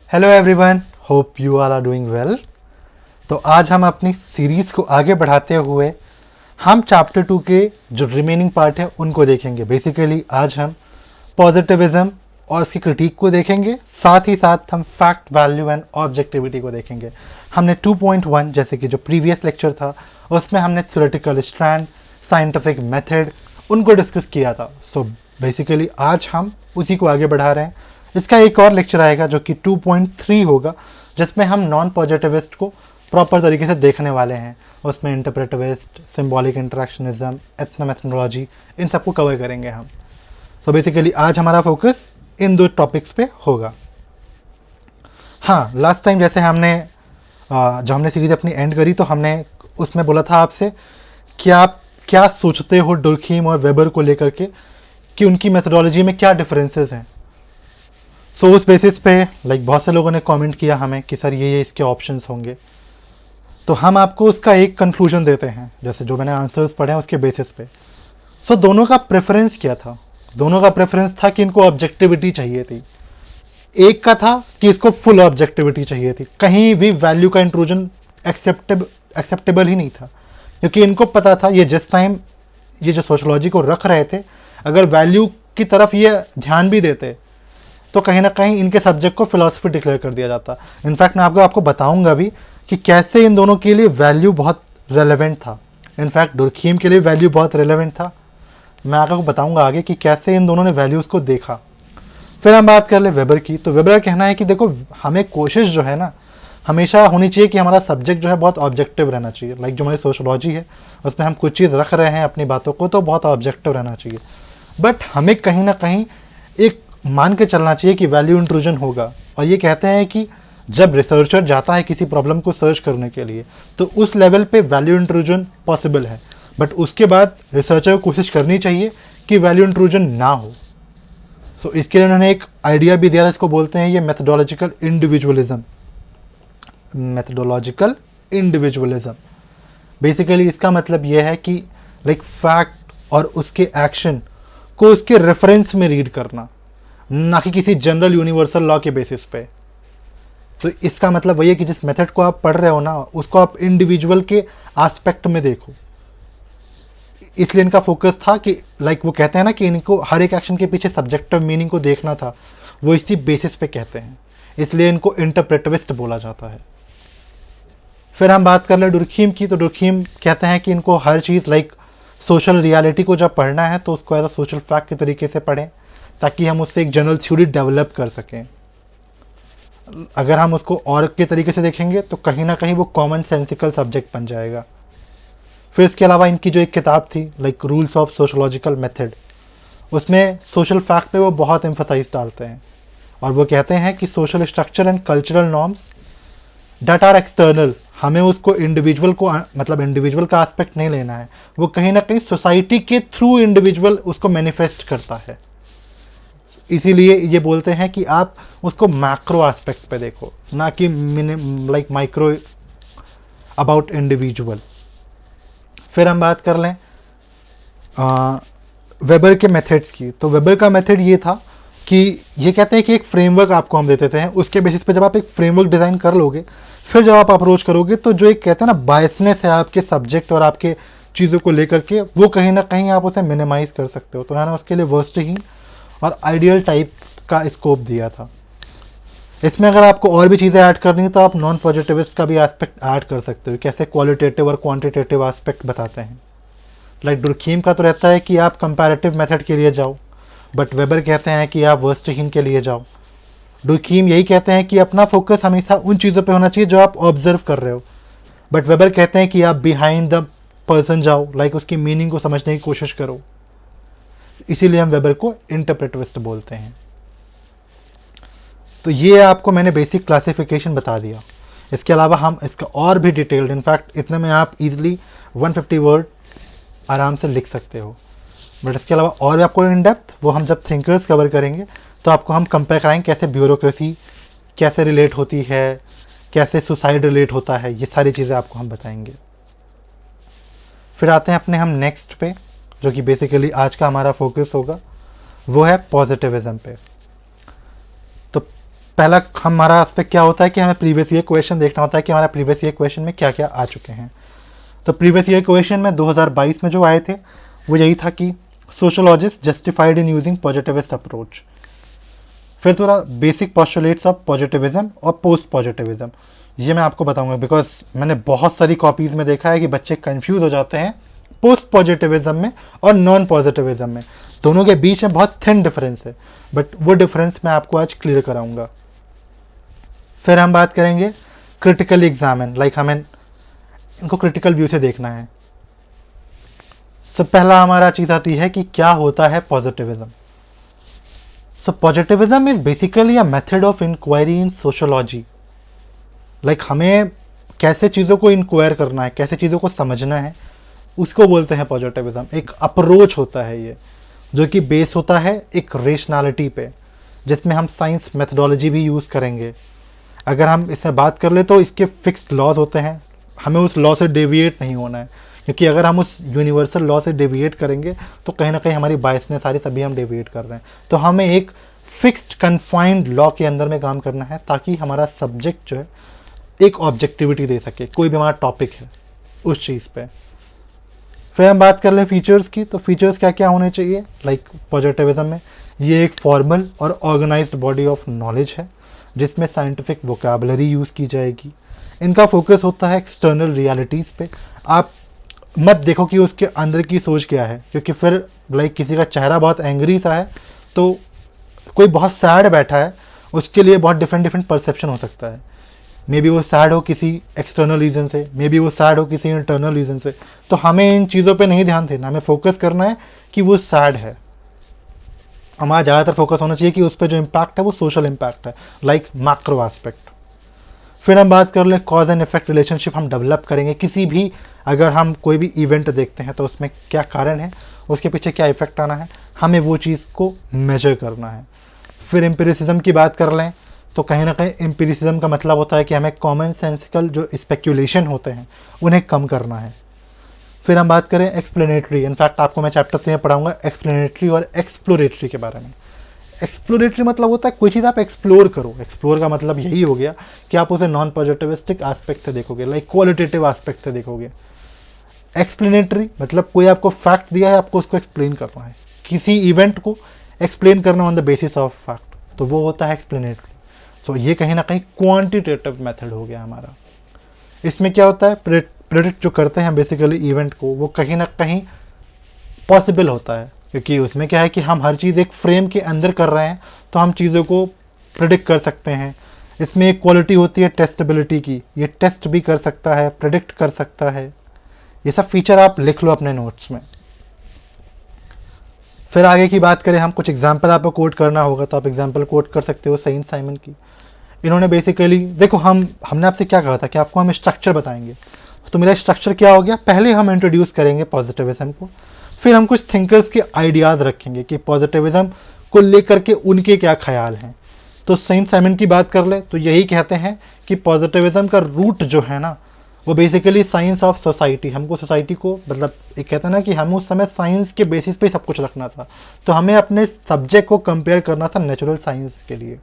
Hello everyone, hope you all are doing well. तो आज हम अपनी सीरीज़ को आगे बढ़ाते हुए हम चैप्टर 2 के जो रिमेनिंग पार्ट है उनको देखेंगे। बेसिकली आज हम पॉजिटिविज्म और उसकी क्रिटिक को देखेंगे, साथ ही साथ हम फैक्ट, वैल्यू एंड ऑब्जेक्टिविटी को देखेंगे। हमने 2.1 जैसे कि जो प्रीवियस लेक्चर था उसमें हमने थ्योरेटिकल स्ट्रैंड, साइंटिफिक मेथड उनको डिस्कस किया था। सो बेसिकली आज हम उसी को आगे बढ़ा रहे हैं। इसका एक और लेक्चर आएगा जो कि 2.3 होगा, जिसमें हम नॉन पॉजिटिविस्ट को प्रॉपर तरीके से देखने वाले हैं। उसमें इंटरप्रेटिविस्ट, सिंबॉलिक इंटरेक्शनिज्म, एथनोमेथोडोलॉजी, इन सबको कवर करेंगे हम। सो बेसिकली आज हमारा फोकस इन दो टॉपिक्स पे होगा। हाँ, लास्ट टाइम जैसे हमने जब हमने सीरीज अपनी एंड करी तो हमने उसमें बोला था आपसे कि आप क्या सोचते हो डुर्खीम और वेबर को लेकर के, कि उनकी मेथोडोलॉजी में क्या डिफरेंसेस हैं। सो उस बेसिस पे बहुत से लोगों ने कमेंट किया हमें कि सर ये इसके ऑप्शंस होंगे। तो हम आपको उसका एक कंक्लूजन देते हैं, जैसे जो मैंने आंसर्स पढ़े हैं उसके बेसिस पे। सो दोनों का प्रेफरेंस क्या था? दोनों का प्रेफरेंस था कि इनको ऑब्जेक्टिविटी चाहिए थी। एक का था कि इसको फुल ऑब्जेक्टिविटी चाहिए थी, कहीं भी वैल्यू का इंट्रूजन एक्सेप्टेबल ही नहीं था, क्योंकि इनको पता था ये जिस टाइम ये जो सोशोलॉजी को रख रहे थे, अगर वैल्यू की तरफ ये ध्यान भी देते तो कहीं ना कहीं इनके सब्जेक्ट को फिलॉसफी डिक्लेयर कर दिया जाता। इनफैक्ट मैं आपको बताऊंगा भी कि कैसे इन दोनों के लिए वैल्यू बहुत रेलेवेंट था। इनफैक्ट डुर्खीम के लिए वैल्यू बहुत रेलेवेंट था। मैं आपको बताऊंगा आगे कि कैसे इन दोनों ने वैल्यूज़ को देखा। फिर हम बात कर ले वेबर की। तो वेबर का कहना है कि देखो, हमें कोशिश जो है ना हमेशा होनी चाहिए कि हमारा सब्जेक्ट जो है बहुत ऑब्जेक्टिव रहना चाहिए। जो हमारी सोशोलॉजी है उसमें हम कुछ चीज़ रख रहे हैं अपनी बातों को, तो बहुत ऑब्जेक्टिव रहना चाहिए। बट हमें कहीं ना कहीं एक मान के चलना चाहिए कि वैल्यू इंट्रूजन होगा। और ये कहते हैं कि जब रिसर्चर जाता है किसी प्रॉब्लम को सर्च करने के लिए, तो उस लेवल पे वैल्यू इंट्रूजन पॉसिबल है, बट उसके बाद रिसर्चर को कोशिश करनी चाहिए कि वैल्यू इंट्रूजन ना हो। सो इसके लिए उन्होंने एक आइडिया भी दिया था, इसको बोलते हैं ये methodological individualism. Methodological individualism basically इसका मतलब यह है कि फैक्ट और उसके एक्शन को उसके रेफरेंस में रीड करना, ना कि किसी जनरल यूनिवर्सल लॉ के बेसिस पे। तो इसका मतलब वही है कि जिस मेथड को आप पढ़ रहे हो ना, उसको आप इंडिविजुअल के एस्पेक्ट में देखो। इसलिए इनका फोकस था कि वो कहते हैं ना कि इनको हर एक एक्शन के पीछे सब्जेक्टिव मीनिंग को देखना था, वो इसी बेसिस पे कहते हैं, इसलिए इनको इंटरप्रेटिविस्ट बोला जाता है। फिर हम बात कर ले डुर्खीम की। तो डुर्खीम कहते हैं कि इनको हर चीज़ सोशल रियलिटी को जब पढ़ना है तो उसको एज अ सोशल फैक्ट के तरीके से पढ़ें, ताकि हम उससे एक जनरल थ्योरी डेवलप कर सकें। अगर हम उसको और के तरीके से देखेंगे तो कहीं ना कहीं वो कॉमन सेंसिकल सब्जेक्ट बन जाएगा। फिर इसके अलावा इनकी जो एक किताब थी रूल्स ऑफ सोशोलॉजिकल मेथड, उसमें सोशल फैक्ट पे वो बहुत एम्फसाइज डालते हैं, और वो कहते हैं कि social structure and cultural norms that are external, हमें उसको इंडिविजुअल को इंडिविजुअल का एस्पेक्ट नहीं लेना है, वो कहीं ना कहीं सोसाइटी के थ्रू इंडिविजुअल उसको मैनिफेस्ट करता है। इसीलिए ये बोलते हैं कि आप उसको मैक्रो एस्पेक्ट पे देखो, ना कि माइक्रो अबाउट इंडिविजुअल। फिर हम बात कर लें वेबर के मेथड्स की। तो वेबर का मेथड ये था कि ये कहते हैं कि एक फ्रेमवर्क आपको हम दे देते हैं, उसके बेसिस पे जब आप एक फ्रेमवर्क डिज़ाइन कर लोगे, फिर जब आप अप्रोच करोगे तो जो एक कहते हैं ना बायसनेस है आपके सब्जेक्ट और आपके चीज़ों को लेकर के, वो कहीं ना कहीं आप उसे मिनिमाइज कर सकते हो। तो उन्होंने उसके लिए वर्स्टहीन और आइडियल टाइप का स्कोप दिया था। इसमें अगर आपको और भी चीज़ें ऐड करनी है तो आप नॉन पॉजिटिविस्ट का भी एस्पेक्ट ऐड कर सकते हो, कैसे क्वालिटेटिव और क्वांटिटेटिव एस्पेक्ट बताते हैं। डुर्खीम का तो रहता है कि आप कंपैरेटिव मेथड के लिए जाओ, बट वेबर कहते हैं कि आप वर्स्टहीन के लिए जाओ। डुर्खीम यही कहते हैं कि अपना फोकस हमेशा उन चीज़ों पे होना चाहिए जो आप ऑब्जर्व कर रहे हो, बट वेबर कहते हैं कि आप बिहाइंड द पर्सन जाओ, उसकी मीनिंग को समझने की कोशिश करो। इसीलिए हम वेबर को इंटरप्रेटिविस्ट बोलते हैं। तो ये आपको मैंने बेसिक क्लासिफिकेशन बता दिया। इसके अलावा हम इसका और भी डिटेल्ड, इनफैक्ट इतने में आप इजीली 150 वर्ड आराम से लिख सकते हो, बट इसके अलावा और भी आपको इन डेप्थ वो हम जब थिंकर्स कवर करेंगे तो आपको हम कंपेयर कराएंगे कैसे ब्यूरोक्रेसी कैसे रिलेट होती है, कैसे सुसाइड रिलेट होता है, ये सारी चीज़ें आपको हम बताएंगे। फिर आते हैं अपने हम नेक्स्ट पे, जो कि बेसिकली आज का हमारा फोकस होगा, वो है पॉजिटिविज्म पे। तो पहला हमारा एस्पेक्ट क्या होता है कि हमें प्रीवियस ईयर क्वेश्चन देखना होता है कि हमारा प्रीवियस ईयर क्वेश्चन में क्या क्या आ चुके हैं। तो प्रीवियस ईयर क्वेश्चन में 2022 में जो आए थे वो यही था कि sociologist justified in using positivist approach. फिर थोड़ा बेसिक पोस्टुलेट्स ऑफ पॉजिटिविज्म और पोस्ट पॉजिटिविज्म, ये मैं आपको बताऊंगा बिकॉज मैंने बहुत सारी कॉपीज़ में देखा है कि बच्चे कंफ्यूज हो जाते हैं पोस्ट पॉजिटिविज्म में और नॉन पॉजिटिविज्म में। दोनों के बीच में बहुत थिन डिफरेंस है, बट वो डिफरेंस मैं आपको आज क्लियर कराऊंगा। फिर हम बात करेंगे क्रिटिकल एग्जामिन, लाइक हमें इनको क्रिटिकल व्यू से देखना है। तो पहला हमारा चीज़ आती है कि क्या होता है positivism. So positivism is basically a method of inquiry in sociology. Like हमें कैसे चीज़ों को इंक्वायर करना है, कैसे चीज़ों को समझना है, उसको बोलते हैं पॉजिटिविज्म। एक अप्रोच होता है ये जो कि बेस होता है एक रेशनैलिटी पे, जिसमें हम साइंस मेथडोलॉजी भी यूज़ करेंगे। अगर हम इसमें बात कर ले तो इसके फिक्स्ड लॉज होते हैं, हमें उस लॉ से डेविएट नहीं होना है, क्योंकि अगर हम उस यूनिवर्सल लॉ से डेविएट करेंगे तो कहीं ना कहीं हमारी बायसनेस सारी तभी हम डेविएट कर रहे हैं। तो हमें एक फिक्स्ड कन्फाइंड लॉ के अंदर में काम करना है ताकि हमारा सब्जेक्ट जो है एक ऑब्जेक्टिविटी दे सके, कोई भी हमारा टॉपिक है उस चीज़ पे। फिर हम बात कर ले फीचर्स की, तो फीचर्स क्या क्या होने चाहिए। लाइक पॉजिटिविज्म में ये एक फॉर्मल और ऑर्गेनाइज्ड बॉडी ऑफ नॉलेज है जिसमें साइंटिफिक वोकैबुलरी यूज़ की जाएगी। इनका फोकस होता है एक्सटर्नल रियलिटीज़ पे। आप मत देखो कि उसके अंदर की सोच क्या है, क्योंकि फिर लाइक किसी का चेहरा बहुत एंग्री सा है तो कोई बहुत सैड बैठा है, उसके लिए बहुत डिफरेंट डिफरेंट परसेप्शन हो सकता है। मे बी वो सैड हो किसी एक्सटर्नल रीज़न से, मे बी वो सैड हो किसी इंटरनल रीज़न से। तो हमें इन चीज़ों पे नहीं ध्यान देना, हमें फोकस करना है कि वो सैड है। हमारा ज़्यादातर फोकस होना चाहिए कि उस पर जो इम्पैक्ट है वो सोशल इम्पैक्ट है, लाइक मैक्रो एस्पेक्ट। फिर हम बात कर ले कॉज एंड इफेक्ट रिलेशनशिप हम डेवलप करेंगे। किसी भी अगर हम कोई भी इवेंट देखते हैं तो उसमें क्या कारण है, उसके पीछे क्या इफेक्ट आना है, हमें वो चीज़ को मेजर करना है। फिर एम्पिरिसिज्म की बात कर लें तो कहीं ना कहीं एम्पिरिसिज्म का मतलब होता है कि हमें कॉमन सेंसिकल जो स्पेक्यूलेशन होते हैं उन्हें कम करना है। फिर हम बात करें एक्सप्लेनेटरी, इनफैक्ट आपको मैं चैप्टर 3 में पढ़ाऊंगा एक्सप्लेनेटरी और एक्सप्लोरेटरी के बारे में। एक्सप्लोरेटरी मतलब होता है कोई चीज़ आप एक्सप्लोर करो। एक्सप्लोर का मतलब यही हो गया कि आप उसे नॉन पॉजिटिविस्टिक एस्पेक्ट से देखोगे, लाइक क्वालिटेटिव एस्पेक्ट से देखोगे। एक्सप्लेनेटरी मतलब कोई आपको फैक्ट दिया है, आपको उसको एक्सप्लेन करना है, किसी इवेंट को एक्सप्लेन करना on the basis of fact, तो वो होता है एक्सप्लेनेटरी। तो ये कहीं ना कहीं क्वांटिटेटिव मेथड हो गया हमारा। इसमें क्या होता है, प्रेडिक्ट जो करते हैं बेसिकली इवेंट को, वो कहीं ना कहीं पॉसिबल होता है, क्योंकि उसमें क्या है कि हम हर चीज़ एक फ्रेम के अंदर कर रहे हैं तो हम चीज़ों को प्रेडिक्ट कर सकते हैं। इसमें एक क्वालिटी होती है टेस्टेबिलिटी की, ये टेस्ट भी कर सकता है, प्रेडिक्ट कर सकता है। ये सब फीचर आप लिख लो अपने नोट्स में। फिर आगे की बात करें, हम कुछ एग्जाम्पल आपको कोट करना होगा तो आप एग्जाम्पल कोट कर सकते हो सेंट साइमन की। इन्होंने बेसिकली देखो हमने आपसे क्या कहा था कि आपको हम स्ट्रक्चर बताएंगे, तो मेरा स्ट्रक्चर क्या हो गया, पहले हम इंट्रोड्यूस करेंगे पॉजिटिविज्म को, फिर हम कुछ थिंकर्स के आइडियाज़ रखेंगे कि पॉजिटिविज्म को लेकर के उनके क्या ख्याल हैं। तो सेंट साइमन की बात कर ले तो यही कहते हैं कि पॉजिटिविज्म का रूट जो है ना वो बेसिकली साइंस ऑफ सोसाइटी, हमको सोसाइटी को मतलब एक कहते हैं ना कि हम उस समय साइंस के बेसिस पे सब कुछ रखना था, तो हमें अपने सब्जेक्ट को कंपेयर करना था नेचुरल साइंस के लिए।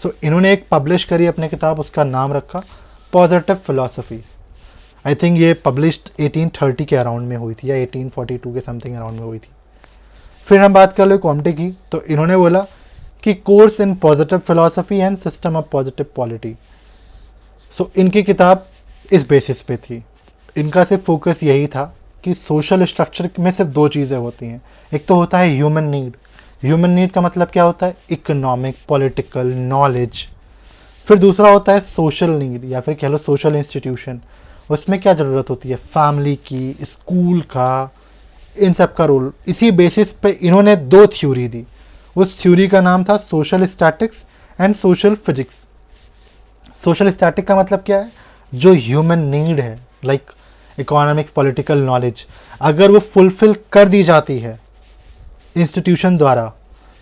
सो इन्होंने एक पब्लिश करी अपने किताब, उसका नाम रखा पॉजिटिव फिलॉसफी। आई थिंक ये पब्लिश्ड 1830 के अराउंड में हुई थी या 1842 के समथिंग अराउंड में हुई थी। फिर हम बात कर ले कॉम्टे की, तो इन्होंने बोला कि course in positive philosophy and system of positive polity. So इनकी किताब इस बेसिस पे थी। इनका सिर्फ फोकस यही था कि सोशल स्ट्रक्चर में सिर्फ दो चीज़ें होती हैं, एक तो होता है ह्यूमन नीड। ह्यूमन नीड का मतलब क्या होता है, इकोनॉमिक, पॉलिटिकल, नॉलेज। फिर दूसरा होता है सोशल नीड या फिर कह लो सोशल इंस्टीट्यूशन। उसमें क्या ज़रूरत होती है, फैमिली की, स्कूल का, इन सब का रोल। इसी बेसिस पे इन्होंने दो थ्योरी दी। उस थ्योरी का नाम था social statics and social physics. Social static का मतलब क्या है, जो ह्यूमन नीड है लाइक इकोनॉमिक्स, पॉलिटिकल, नॉलेज, अगर वो फुलफिल कर दी जाती है इंस्टीट्यूशन द्वारा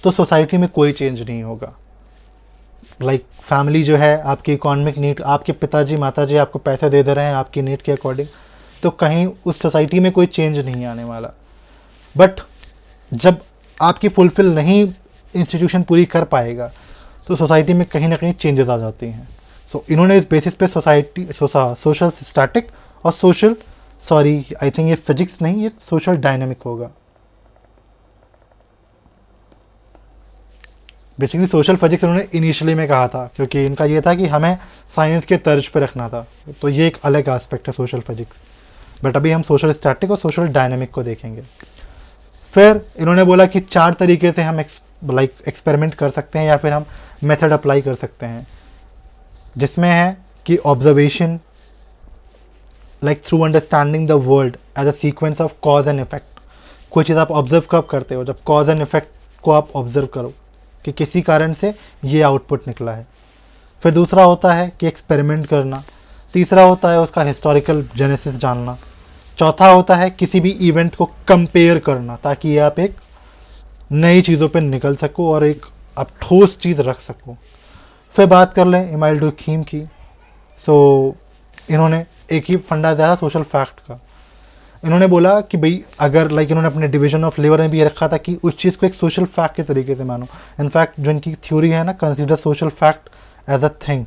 तो सोसाइटी में कोई चेंज नहीं होगा। लाइक फैमिली जो है, आपकी इकोनॉमिक नीड, आपके पिताजी माताजी आपको पैसे दे रहे हैं आपकी नीड के अकॉर्डिंग, तो कहीं उस सोसाइटी में कोई चेंज नहीं आने वाला। बट जब आपकी फुलफिल नहीं इंस्टीट्यूशन पूरी कर पाएगा तो सोसाइटी में कहीं ना कहीं चेंजेस आ जाती हैं। सो इन्होंने इस बेसिस पे सोसाइटी सोशल स्टैटिक और सोशल, सॉरी आई थिंक ये फिजिक्स नहीं, ये सोशल डायनामिक होगा। बेसिकली सोशल फिजिक्स उन्होंने इनिशियली में कहा था, क्योंकि इनका ये था कि हमें साइंस के तर्ज पे रखना था, तो ये एक अलग एस्पेक्ट है सोशल फिजिक्स। बट अभी हम सोशल स्टैटिक और सोशल डायनामिक को देखेंगे। फिर इन्होंने बोला कि 4 तरीके से हम एक्सपेरिमेंट कर सकते हैं या फिर हम मेथड अप्लाई कर सकते हैं, जिसमें है कि observation, like through understanding the world as a sequence of cause and effect. कोई चीज़ आप ऑब्जर्व कब करते हो, जब कॉज एंड इफेक्ट को आप ऑब्जर्व करो कि किसी कारण से ये आउटपुट निकला है। फिर दूसरा होता है कि एक्सपेरिमेंट करना। तीसरा होता है उसका हिस्टोरिकल जेनेसिस जानना। चौथा होता है किसी भी इवेंट को कंपेयर करना, ताकि आप एक नई चीज़ों पे निकल सको और एक आप ठोस चीज़ रख सको। फिर बात कर लें इमाइल डुर्खीम की। इन्होंने एक ही फंडा दिया था सोशल फैक्ट का। इन्होंने बोला कि भाई अगर इन्होंने अपने डिवीजन ऑफ लेबर में भी ये रखा था कि उस चीज़ को एक सोशल फैक्ट के तरीके से मानो। इनफैक्ट जो इनकी थ्योरी है ना, consider social fact as a thing,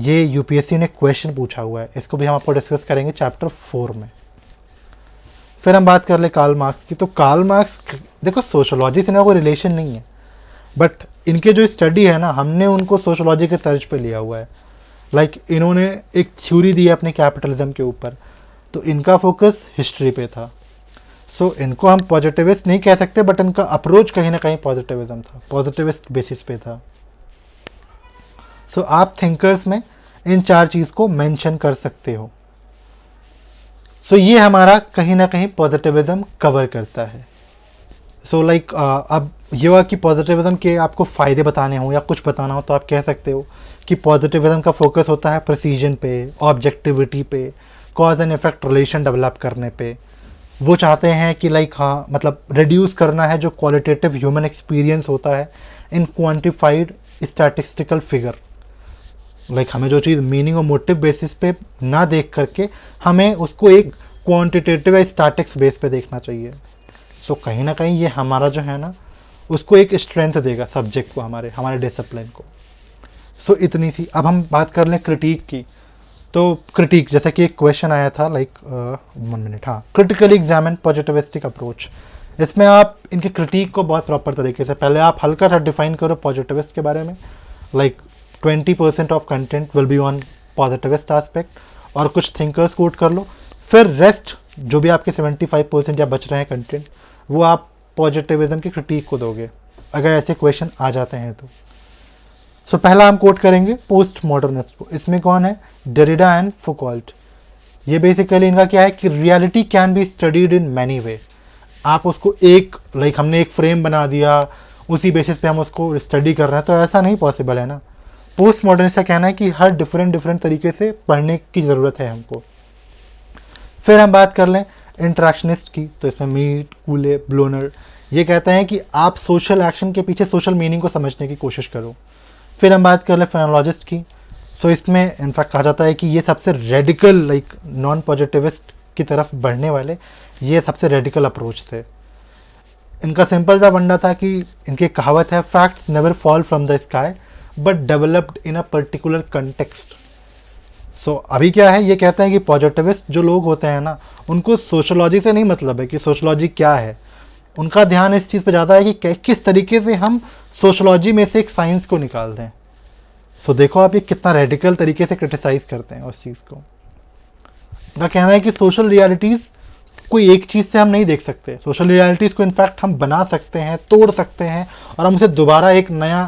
ये यूपीएससी ने क्वेश्चन पूछा हुआ है, इसको भी हम आपको डिस्कस करेंगे चैप्टर 4 में। फिर हम बात कर ले कार्ल मार्क्स की। तो कार्ल मार्क्स, देखो सोशोलॉजी से ना कोई रिलेशन नहीं है, बट इनके जो स्टडी है ना, हमने उनको सोशोलॉजी के तर्ज पे लिया हुआ है। इन्होंने एक थ्योरी दी है अपने कैपिटलिज्म के ऊपर, तो इनका फोकस हिस्ट्री पे था। इनको हम पॉजिटिविस्ट नहीं कह सकते, बट इनका अप्रोच कहीं ना कहीं पॉजिटिविज्म था, पॉजिटिविस्ट बेसिस पे था। आप थिंकर्स में इन 4 चीज़ को मेंशन कर सकते हो। ये हमारा कहीं ना कहीं पॉजिटिविज्म कवर करता है। अब ये हुआ कि पॉजिटिविज्म के आपको फ़ायदे बताने हो या कुछ बताना हो, तो आप कह सकते हो कि पॉजिटिविज्म का फोकस होता है प्रिसीजन पे, ऑब्जेक्टिविटी पे, cause and effect relation develop करने पे। वो चाहते हैं कि रिड्यूस करना है जो क्वालिटेटिव ह्यूमन एक्सपीरियंस होता है इन क्वांटिफाइड स्टैटिस्टिकल फिगर। हमें जो चीज़ मीनिंग और मोटिव बेसिस पे ना देख करके हमें उसको एक क्वांटिटेटिव या स्टैटिक्स बेस पे देखना चाहिए। कहीं ना कहीं ये हमारा जो है ना, उसको एक स्ट्रेंथ देगा सब्जेक्ट को, हमारे डिसिप्लिन को। इतनी सी। अब हम बात कर लें क्रिटिक की। तो क्रिटिक, जैसा कि एक क्वेश्चन आया था 1 मिनट, हाँ, क्रिटिकली एग्जामिन पॉजिटिविस्टिक अप्रोच। इसमें आप इनके क्रिटिक को बहुत प्रॉपर तरीके से, पहले आप हल्का सा डिफाइन करो पॉजिटिविस्ट के बारे में, 20% of content will be on positivist aspect, और कुछ थिंकर्स कोट कर लो। फिर रेस्ट जो भी आपके 75% या बच रहे हैं कंटेंट, वो आप पॉजिटिविज्म की क्रिटिक को दोगे, अगर ऐसे क्वेश्चन आ जाते हैं तो। पहला हम कोट करेंगे पोस्ट मॉडर्निस्ट को। इसमें कौन है? Derrida and Foucault. ये बेसिकली इनका क्या है कि reality can be studied in many way. आप उसको एक हमने एक फ्रेम बना दिया, उसी बेसिस पे हम उसको स्टडी कर रहे हैं, तो ऐसा नहीं पॉसिबल है ना। पोस्ट मॉडर्निस्ट का कहना है कि हर डिफरेंट तरीके से पढ़ने की ज़रूरत है हमको। फिर हम बात कर लें इंटरेक्शनिस्ट की। तो इसमें मीट, कूले, ब्लोनर ये कहते हैं कि आप सोशल एक्शन के पीछे सोशल मीनिंग को समझने की कोशिश करो। फिर हम बात कर लें फेनोलॉजिस्ट की। इसमें इनफैक्ट कहा जाता है कि ये सबसे रेडिकल नॉन पॉजिटिविस्ट की तरफ बढ़ने वाले ये सबसे रेडिकल अप्रोच थे। इनका सिंपल सा फंडा था कि इनकी कहावत है, facts never fall from the sky but developed in a particular context. अभी क्या है, ये कहते हैं कि पॉजिटिविस्ट जो लोग होते हैं ना, उनको सोशोलॉजी से नहीं मतलब है कि सोशोलॉजी क्या है। उनका ध्यान इस चीज़ पे ज़्यादा है कि किस तरीके से हम सोशोलॉजी में से एक साइंस को निकाल दें। देखो आप ये कितना रेडिकल तरीके से क्रिटिसाइज करते हैं उस चीज़ को। उनका कहना है कि सोशल रियलिटीज़ कोई एक चीज़ से हम नहीं देख सकते। सोशल रियलिटीज़ को इनफैक्ट हम बना सकते हैं, तोड़ सकते हैं, और हम उसे दोबारा एक नया,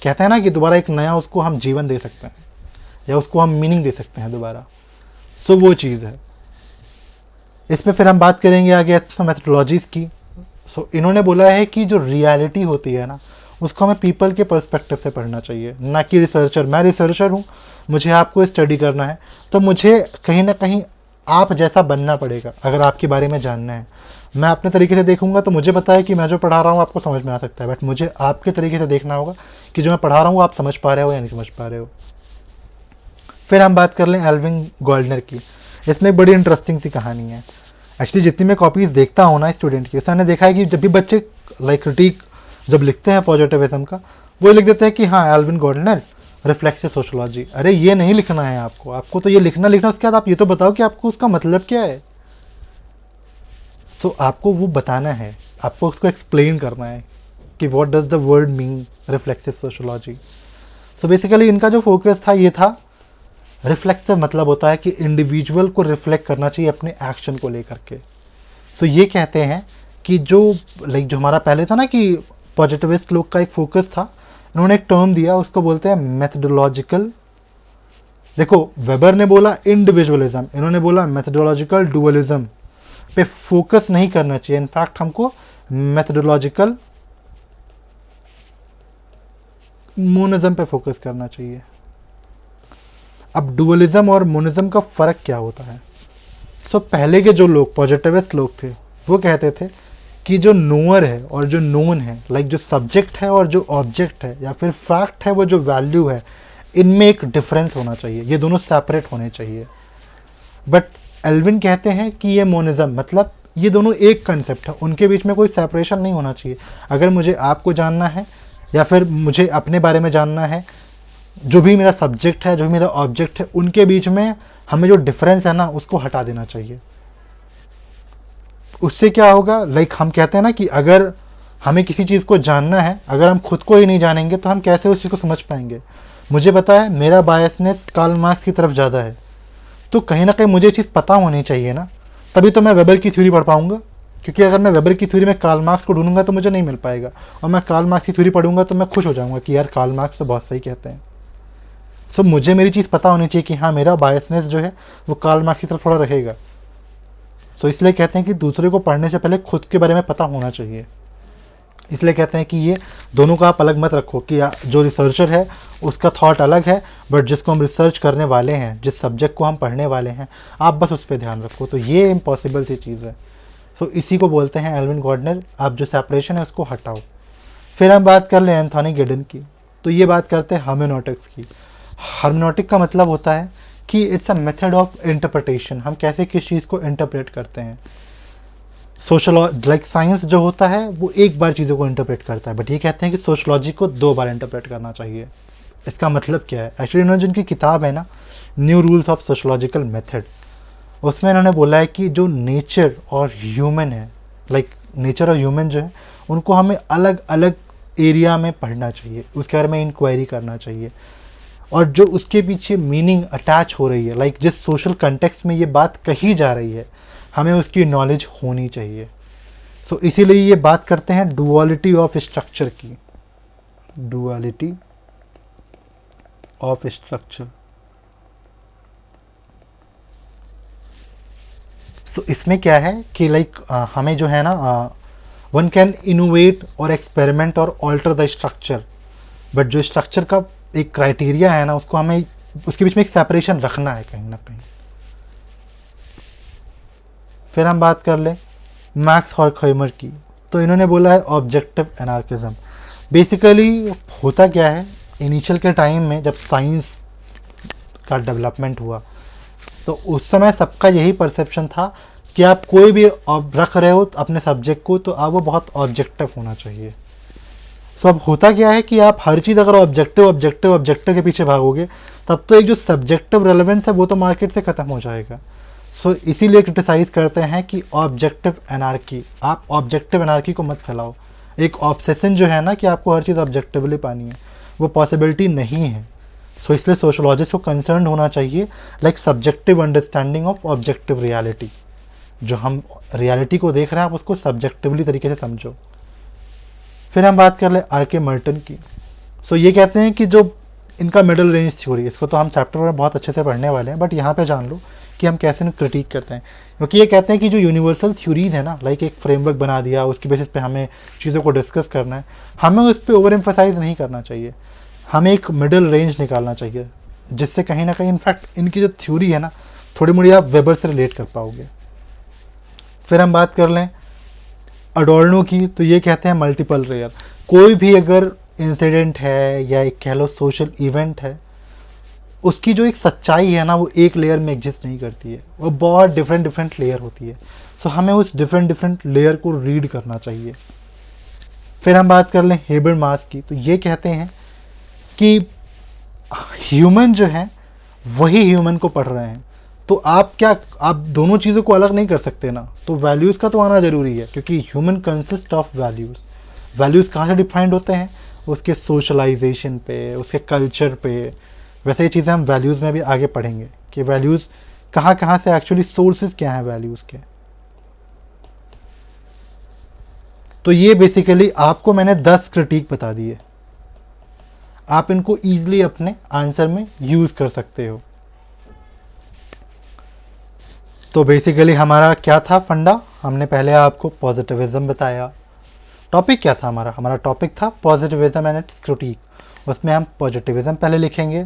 कहते हैं ना कि दोबारा एक नया उसको हम जीवन दे सकते हैं या उसको हम मीनिंग दे सकते हैं दोबारा। वो चीज़ है। इसमें फिर हम बात करेंगे आगे मेथोडोलॉजीज़ की। इन्होंने बोला है कि जो रियलिटी होती है ना, उसको हमें पीपल के पर्सपेक्टिव से पढ़ना चाहिए, ना कि रिसर्चर। मैं रिसर्चर हूँ, मुझे आपको स्टडी करना है, तो मुझे कहीं ना कहीं आप जैसा बनना पड़ेगा अगर आपके बारे में जानना है। मैं अपने तरीके से देखूंगा तो मुझे पता है कि मैं जो पढ़ा रहा हूँ आपको समझ में आ सकता है, बट मुझे आपके तरीके से देखना होगा कि जो मैं पढ़ा रहा हूँ आप समझ पा रहे हो या नहीं समझ पा रहे हो। फिर हम बात कर लें एल्विन गोल्डनर की। इसमें बड़ी इंटरेस्टिंग सी कहानी है। एक्चुअली जितनी मैं कॉपीज़ देखता हूँ ना स्टूडेंट की, उसने देखा है कि जब भी बच्चे क्रिटिक जब लिखते हैं पॉजिटिविज्म का, वो लिख देते हैं कि हाँ एल्विन गॉर्डनर रिफ्लेक्सिव सोशोलॉजी। अरे ये नहीं लिखना है आपको, आपको तो ये लिखना उसके बाद आप ये तो बताओ कि आपको उसका मतलब क्या है। सो आपको वो बताना है, आपको उसको एक्सप्लेन करना है कि what does the word mean reflexive sociology. So basically इनका जो फोकस था ये था, रिफ्लेक्सिव मतलब होता है कि इंडिविजुअल को रिफ्लेक्ट करना चाहिए अपने एक्शन को लेकर के। सो ये कहते हैं कि जो जो हमारा पहले था ना कि पॉजिटिविस्ट लोग का एक फोकस था, इन्होंने एक टर्म दिया, उसको बोलते हैं मेथडोलॉजिकल। देखो वेबर ने बोला इंडिविजुअलिज्म, इन्होंने बोला मेथडोलॉजिकल डुअलिज्म पे फोकस नहीं करना चाहिए, इनफैक्ट हमको मेथडोलॉजिकल मोनिज्म पे फोकस करना चाहिए। अब डुअलिज्म और मोनिज्म का फर्क क्या होता है? सो पहले के जो लोग पॉजिटिविस्ट लोग थे वो कहते थे कि जो नोअर है और जो नोन है, जो सब्जेक्ट है और जो ऑब्जेक्ट है या फिर फैक्ट है, वो जो वैल्यू है, इनमें एक डिफरेंस होना चाहिए, ये दोनों सेपरेट होने चाहिए। बट एल्विन कहते हैं कि ये मोनिज्म मतलब ये दोनों एक कंसेप्ट है, उनके बीच में कोई सेपरेशन नहीं होना चाहिए। अगर मुझे आपको जानना है या फिर मुझे अपने बारे में जानना है, जो भी मेरा सब्जेक्ट है, जो भी मेरा ऑब्जेक्ट है, उनके बीच में हमें जो डिफरेंस है ना उसको हटा देना चाहिए। उससे क्या होगा, हम कहते हैं ना कि अगर हमें किसी चीज़ को जानना है, अगर हम खुद को ही नहीं जानेंगे तो हम कैसे उस चीज़ को समझ पाएंगे। मुझे पता है मेरा बायसनेस कार्ल मार्क्स की तरफ ज़्यादा है, तो कहीं ना कहीं मुझे ये चीज़ पता होनी चाहिए ना, तभी तो मैं वेबर की थ्योरी पढ़ पाऊंगा। क्योंकि अगर मैं वेबर की थ्योरी में कार्ल मार्क्स को ढूंढूंगा तो मुझे नहीं मिल पाएगा, और मैं कार्ल मार्क्स की थ्योरी पढ़ूंगा तो मैं खुश हो जाऊंगा कि यार कार्ल मार्क्स तो बहुत सही कहते हैं। सो मुझे मेरी चीज़ पता होनी चाहिए कि हाँ मेरा बायसनेस जो है वो कार्ल मार्क्स की तरफ थोड़ा रहेगा। सो इसलिए कहते हैं कि दूसरे को पढ़ने से पहले खुद के बारे में पता होना चाहिए। इसलिए कहते हैं कि ये दोनों का आप अलग मत रखो कि जो रिसर्चर है उसका थॉट अलग है, बट जिसको हम रिसर्च करने वाले हैं, जिस सब्जेक्ट को हम पढ़ने वाले हैं, आप बस उस पर ध्यान रखो। तो ये इम्पॉसिबल सी चीज़ है। सो इसी को बोलते हैं एल्विन गॉर्डनर, आप जो सेपरेशन है उसको हटाओ। फिर हम बात कर लें एंथोनी गिडन की, तो ये बात करते हैं हर्मेनोटिक्स की। हर्मेनोटिक का मतलब होता है कि it's a method of interpretation, हम कैसे किस चीज़ को इंटरप्रेट करते हैं। साइंस जो होता है वो एक बार चीज़ों को इंटरप्रेट करता है, बट ये कहते हैं कि सोशलॉजी को 2 बार इंटरप्रेट करना चाहिए। इसका मतलब क्या है? एक्चुअली इन्होंने जिनकी किताब है ना, new rules of sociological method, उसमें इन्होंने बोला है कि जो नेचर और ह्यूमन है, नेचर और ह्यूमन जो है उनको हमें अलग अलग एरिया में पढ़ना चाहिए, उसके बारे में इंक्वायरी करना चाहिए, और जो उसके पीछे मीनिंग अटैच हो रही है, जिस सोशल कंटेक्स्ट में ये बात कही जा रही है, हमें उसकी नॉलेज होनी चाहिए। सो इसीलिए ये बात करते हैं डुअलिटी ऑफ स्ट्रक्चर की, डुअलिटी ऑफ स्ट्रक्चर। सो इसमें क्या है कि हमें जो है ना, वन कैन इनोवेट और एक्सपेरिमेंट और ऑल्टर द स्ट्रक्चर, बट जो स्ट्रक्चर का एक क्राइटेरिया है ना, उसको हमें उसके बीच में एक सेपरेशन रखना है कहीं ना कहीं। फिर हम बात कर लें मैक्स हॉर्खहेमर की, तो इन्होंने बोला है ऑब्जेक्टिव एनार्किज्म। बेसिकली होता क्या है, इनिशियल के टाइम में जब साइंस का डेवलपमेंट हुआ तो उस समय सबका यही परसेप्शन था कि आप कोई भी रख रहे हो अपने सब्जेक्ट को तो आप वो बहुत ऑब्जेक्टिव होना चाहिए। सो अब होता क्या है कि आप हर चीज़ अगर ऑब्जेक्टिव ऑब्जेक्टिव ऑब्जेक्टिव के पीछे भागोगे तब तो एक जो सब्जेक्टिव रेलेवेंस है वो तो मार्केट से ख़त्म हो जाएगा। सो इसीलिए क्रिटिसाइज़ करते हैं कि ऑब्जेक्टिव एनार्की, आप ऑब्जेक्टिव एनार्की को मत फैलाओ। एक ऑब्सेशन जो है ना कि आपको हर चीज़ ऑब्जेक्टिवली पानी है, वो पॉसिबिलिटी नहीं है। सो इसलिए सोशोलॉजिस्ट को कंसर्न होना चाहिए subjective understanding of objective reality. जो हम रियलिटी को देख रहे हैं आप उसको सब्जेक्टिवली तरीके से समझो। फिर हम बात कर ले आर.के. मर्टन की। सो ये कहते हैं कि जो इनका मिडल रेंज थ्योरी, इसको तो हम चैप्टर में बहुत अच्छे से पढ़ने वाले हैं, बट यहाँ पे जान लो कि हम कैसे क्रिटिक करते हैं। क्योंकि ये कहते हैं कि जो यूनिवर्सल थ्योरीज है ना, एक फ्रेमवर्क बना दिया, उसकी बेसिस पे हमें चीज़ों को डिस्कस करना है, हमें उस पर ओवर एम्फसाइज नहीं करना चाहिए, हमें एक मिडल रेंज निकालना चाहिए, जिससे कहीं ना कहीं इनफैक्ट इनकी जो थ्योरी है ना थोड़ी मोड़ी आप वेबर से रिलेट कर पाओगे। फिर हम बात कर लें अडोर्नो की, तो ये कहते हैं मल्टीपल लेयर। कोई भी अगर इंसिडेंट है या एक कह लो सोशल इवेंट है, उसकी जो एक सच्चाई है ना वो एक लेयर में एग्जिस्ट नहीं करती है, वो बहुत डिफरेंट डिफरेंट लेयर होती है। सो हमें उस डिफरेंट डिफरेंट लेयर को रीड करना चाहिए। फिर हम बात कर लें हेबरमास की, तो ये कहते हैं कि ह्यूमन जो है वही ह्यूमन को पढ़ रहे हैं। तो आप दोनों चीज़ों को अलग नहीं कर सकते ना, तो वैल्यूज़ का तो आना ज़रूरी है, क्योंकि human consist of values. Values कहाँ से डिफाइंड होते हैं? उसके सोशलाइजेशन पे, उसके कल्चर पे। वैसे ये चीज़ें हम वैल्यूज़ में भी आगे पढ़ेंगे कि वैल्यूज़ कहाँ कहाँ से एक्चुअली सोर्सेज क्या हैं वैल्यूज़ के। तो ये बेसिकली आपको मैंने 10 क्रिटिक बता दिए, आप इनको ईजिली अपने आंसर में यूज़ कर सकते हो। तो बेसिकली हमारा क्या था फंडा? हमने पहले आपको पॉजिटिविज्म बताया। टॉपिक क्या था हमारा टॉपिक था पॉजिटिविज्म एंड इट्स क्रिटिक। उसमें हम पॉजिटिविज्म पहले लिखेंगे,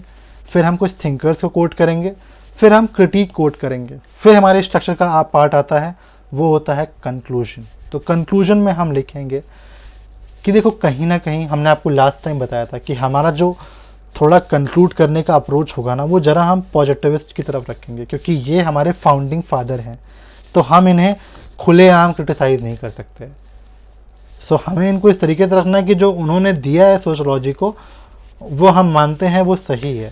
फिर हम कुछ थिंकर्स को कोट करेंगे, फिर हम क्रिटिक कोट करेंगे, फिर हमारे स्ट्रक्चर का पार्ट आता है, वो होता है कंक्लूजन। तो कंक्लूजन में हम लिखेंगे कि देखो कहीं ना कहीं हमने आपको लास्ट टाइम बताया था कि हमारा जो थोड़ा कंक्लूड करने का अप्रोच होगा ना, वो ज़रा हम पॉजिटिविस्ट की तरफ रखेंगे, क्योंकि ये हमारे फाउंडिंग फादर हैं, तो हम इन्हें खुलेआम क्रिटिसाइज़ नहीं कर सकते। सो हमें इनको इस तरीके से रखना है कि जो उन्होंने दिया है सोशोलॉजी को, वो हम मानते हैं वो सही है।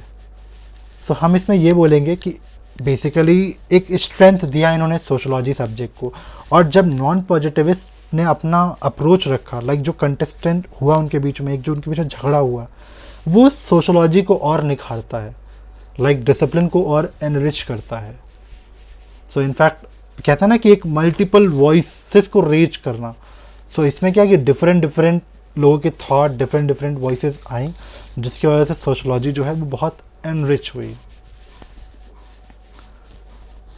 सो हम इसमें ये बोलेंगे कि बेसिकली एक स्ट्रेंथ दिया इन्होंने सोशोलॉजी सब्जेक्ट को, और जब नॉन पॉजिटिविस्ट ने अपना अप्रोच रखा, लाइक जो कंटेस्टेंट हुआ उनके बीच में, एक जो उनके बीच में झगड़ा हुआ, वो सोशोलॉजी को और निखारता है, लाइक डिसिप्लिन को और एनरिच करता है। सो इनफैक्ट कहता है ना कि एक मल्टीपल वॉइसेस को रेज करना। सो इसमें क्या कि डिफरेंट डिफरेंट लोगों के थॉट, डिफरेंट डिफरेंट वॉइसेस आई, जिसकी वजह से सोशोलॉजी जो है वो बहुत एनरिच हुई।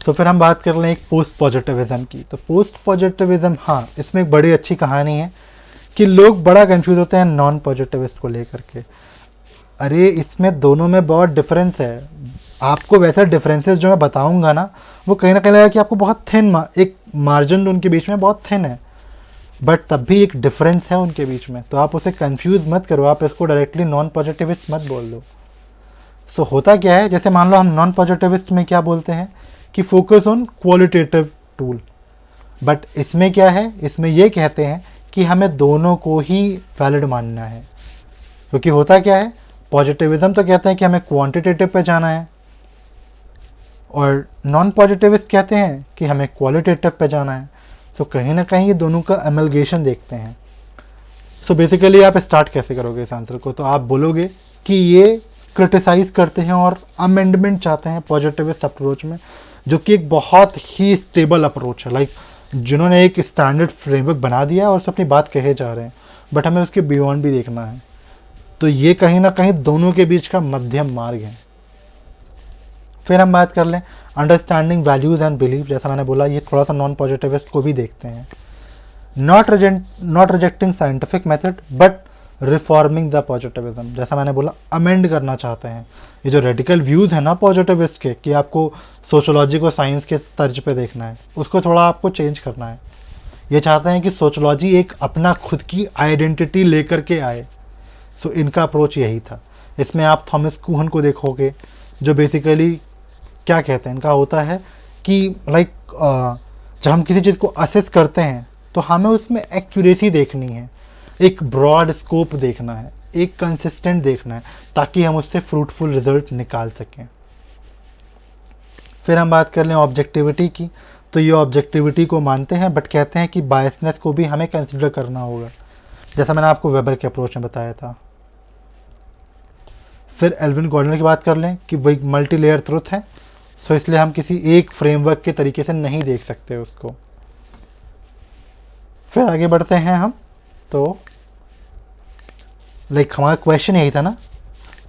तो फिर हम बात कर लें एक पोस्ट पॉजिटिविज्म की। तो पोस्ट पॉजिटिविज्म, हाँ, इसमें एक बड़ी अच्छी कहानी है कि लोग बड़ा कंफ्यूज होते हैं नॉन पॉजिटिविस्ट को लेकर के। अरे इसमें दोनों में बहुत डिफरेंस है। आपको वैसे डिफरेंसेस जो मैं बताऊंगा ना, वो कहीं ना कहीं लगेगा कि आपको बहुत थिन एक मार्जिन उनके बीच में बहुत थिन है, बट तब भी एक डिफरेंस है उनके बीच में। तो आप उसे कंफ्यूज मत करो, आप इसको डायरेक्टली नॉन पॉजिटिविस्ट मत बोल दो। सो होता क्या है, जैसे मान लो हम नॉन पॉजिटिविस्ट में क्या बोलते हैं कि focus on qualitative tool, but इसमें क्या है, इसमें ये कहते हैं कि हमें दोनों को ही वैलिड मानना है। क्योंकि होता क्या है, पॉजिटिविज्म तो कहते हैं कि हमें क्वांटिटेटिव पे जाना है, और नॉन पॉजिटिविस्ट कहते हैं कि हमें क्वालिटेटिव पे जाना है। सो कहीं ना कहीं ये दोनों का एमलगेशन देखते हैं। सो बेसिकली आप स्टार्ट कैसे करोगे इस आंसर को? तो आप बोलोगे कि ये क्रिटिसाइज करते हैं और अमेंडमेंट चाहते हैं पॉजिटिविस्ट अप्रोच में, जो कि एक बहुत ही स्टेबल अप्रोच है, लाइक जिन्होंने एक स्टैंडर्ड फ्रेमवर्क बना दिया और सब अपनी बात कहे जा रहे हैं, बट हमें उसके बियॉन्ड भी देखना है। तो ये कहीं ना कहीं दोनों के बीच का मध्यम मार्ग है। फिर हम बात कर लें अंडरस्टैंडिंग वैल्यूज़ एंड बिलीफ। जैसा मैंने बोला, ये थोड़ा सा नॉन पॉजिटिविस्ट को भी देखते हैं। Not rejecting scientific method but reforming the positivism. जैसा मैंने बोला, अमेंड करना चाहते हैं। ये जो रेडिकल व्यूज़ है ना पॉजिटिविस्ट के, कि आपको सोशोलॉजी को साइंस के तर्ज पे देखना है, उसको थोड़ा आपको चेंज करना है। ये चाहते हैं कि सोशोलॉजी एक अपना खुद की आइडेंटिटी लेकर के आए। सो इनका अप्रोच यही था। इसमें आप थॉमस कुहन को देखोगे, जो बेसिकली क्या कहते हैं, इनका होता है कि लाइक जब हम किसी चीज़ को असेस करते हैं तो हमें उसमें एक्यूरेसी देखनी है, एक ब्रॉड स्कोप देखना है, एक कंसिस्टेंट देखना है, ताकि हम उससे फ्रूटफुल रिजल्ट निकाल सकें। फिर हम बात कर लें ऑब्जेक्टिविटी की। तो ये ऑब्जेक्टिविटी को मानते हैं, बट कहते हैं कि बायसनेस को भी हमें कंसिडर करना होगा, जैसा मैंने आपको वेबर के अप्रोच में बताया था। फिर एल्विन गॉर्डनर की बात कर लें कि वो एक मल्टी लेयर ट्रुथ है, सो इसलिए हम किसी एक फ्रेमवर्क के तरीके से नहीं देख सकते उसको। फिर आगे बढ़ते हैं हम। तो लाइक हमारा क्वेश्चन यही था ना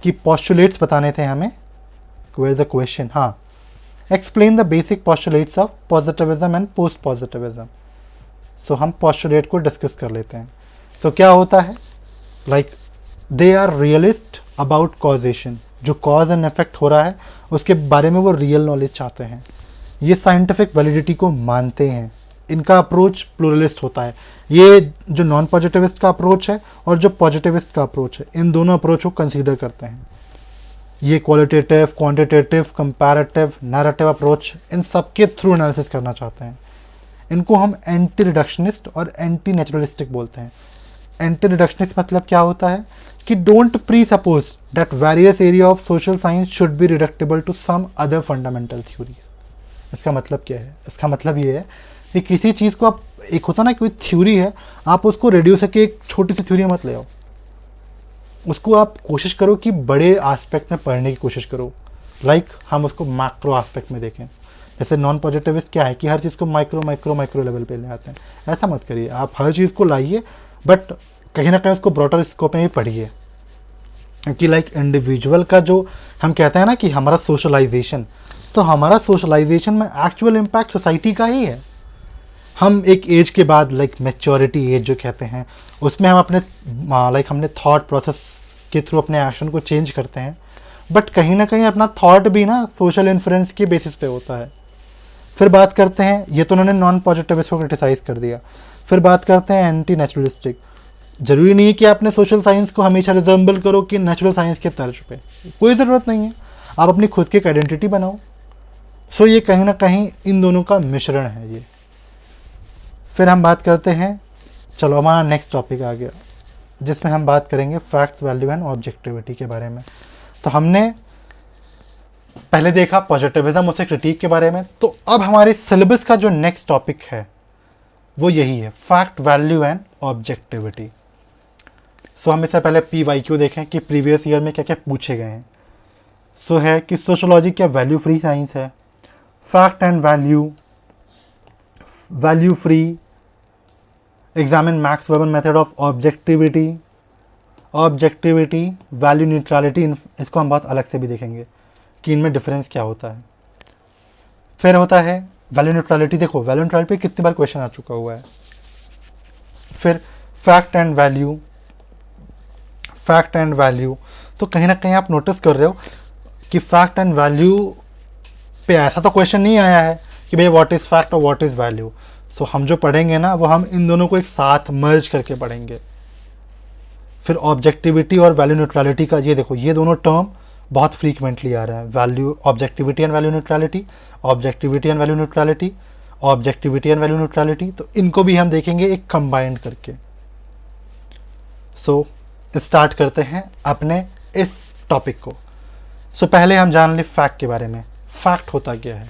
कि पॉस्टुलेट्स बताने थे हमें। Where is the question? हाँ, explain the basic postulates of positivism and post positivism. So हम पॉस्टुलेट को डिस्कस कर लेते हैं। तो क्या होता है, like they are realist about causation. जो कॉज एंड इफेक्ट हो रहा है उसके बारे में वो रियल नॉलेज चाहते हैं। ये साइंटिफिक वैलिडिटी को मानते हैं। इनका अप्रोच प्लूरलिस्ट होता है। ये जो नॉन पॉजिटिविस्ट का अप्रोच है और जो पॉजिटिविस्ट का अप्रोच है, इन दोनों अप्रोच को कंसीडर करते हैं। ये qualitative, quantitative, comparative, narrative approach, इन सब के थ्रू एनालिसिस करना चाहते हैं। इनको हम एंटी रिडक्शनिस्ट और एंटी नेचुरलिस्टिक बोलते हैं। एंटी रिडक्शनिस्ट मतलब क्या होता है कि don't presuppose that various area of social science should be reducible to some other fundamental theories. इसका मतलब क्या है? इसका मतलब ये है कि किसी चीज़ को आप, एक होता ना कोई थ्योरी है, आप उसको रिड्यूस करके एक छोटी सी थ्योरी मत ले आओ, उसको आप कोशिश करो कि बड़े एस्पेक्ट में पढ़ने की कोशिश करो। लाइक हम उसको मैक्रो एस्पेक्ट में देखें। जैसे नॉन पॉजिटिविस्ट क्या है कि हर चीज़ को माइक्रो माइक्रो माइक्रो लेवल पे ले आते हैं। ऐसा मत करिए, आप हर चीज़ को लाइए बट कहीं ना कहीं उसको ब्रॉडर स्कोप में भी पढ़िए। क्योंकि लाइक इंडिविजुअल का जो हम कहते हैं ना कि हमारा सोशलाइजेशन, तो हमारा सोशलाइजेशन में एक्चुअल इम्पैक्ट सोसाइटी का ही है। हम एक एज के बाद लाइक मैच्योरिटी एज जो कहते हैं, उसमें हम अपने लाइक हमने थॉट प्रोसेस के थ्रू अपने एक्शन को चेंज करते हैं, बट कहीं ना कहीं अपना थॉट भी ना सोशल इन्फ्लुएंस के बेसिस पे होता है। फिर बात करते हैं, ये तो उन्होंने नॉन पॉजिटिविस्ट को क्रिटिसाइज कर दिया। फिर बात करते हैं एंटी नेचुरलिस्टिक। जरूरी नहीं है कि आपने सोशल साइंस को हमेशा रिजेंबल करो कि नेचुरल साइंस के तर्ज पे, कोई ज़रूरत नहीं है। आप अपनी खुद की एक आइडेंटिटी बनाओ। सो ये कहीं ना कहीं इन दोनों का मिश्रण है ये। फिर हम बात करते हैं, चलो हमारा नेक्स्ट टॉपिक आ गया जिसमें हम बात करेंगे फैक्ट्स, वैल्यू एंड ऑब्जेक्टिविटी के बारे में। तो हमने पहले देखा पॉजिटिविज्म, उसे क्रिटिक के बारे में। तो अब हमारे सिलेबस का जो नेक्स्ट टॉपिक है वो यही है, फैक्ट, वैल्यू एंड ऑब्जेक्टिविटी। सो हम इससे पहले PYQ देखें कि प्रीवियस ईयर में क्या क्या पूछे गए हैं। सो है कि सोशोलॉजी क्या वैल्यू फ्री साइंस है? Fact and value, value free. Examine max weber method of objectivity, objectivity, value neutrality. इसको हम बहुत अलग से भी देखेंगे कि इनमें डिफरेंस क्या होता है। फिर होता है वैल्यू न्यूट्रलिटी। देखो वैल्यू न्यूट्रलिटी पे कितनी बार क्वेश्चन आ चुका हुआ है। फिर fact and value, fact and value. तो कहीं ना कहीं आप नोटिस कर रहे हो कि फैक्ट एंड वैल्यू पे ऐसा तो क्वेश्चन नहीं आया है कि भाई व्हाट इज़ फैक्ट और व्हाट इज़ वैल्यू। सो हम जो पढ़ेंगे ना वो हम इन दोनों को एक साथ मर्ज करके पढ़ेंगे। फिर ऑब्जेक्टिविटी और वैल्यू न्यूट्रलिटी का, ये देखो ये दोनों टर्म बहुत फ्रीक्वेंटली आ रहा है, value, objectivity and value neutrality, objectivity and value neutrality, objectivity and value neutrality. तो इनको भी हम देखेंगे एक कंबाइंड करके। सो स्टार्ट करते हैं अपने इस टॉपिक को। सो पहले हम जान लें फैक्ट के बारे में। फैक्ट होता क्या है?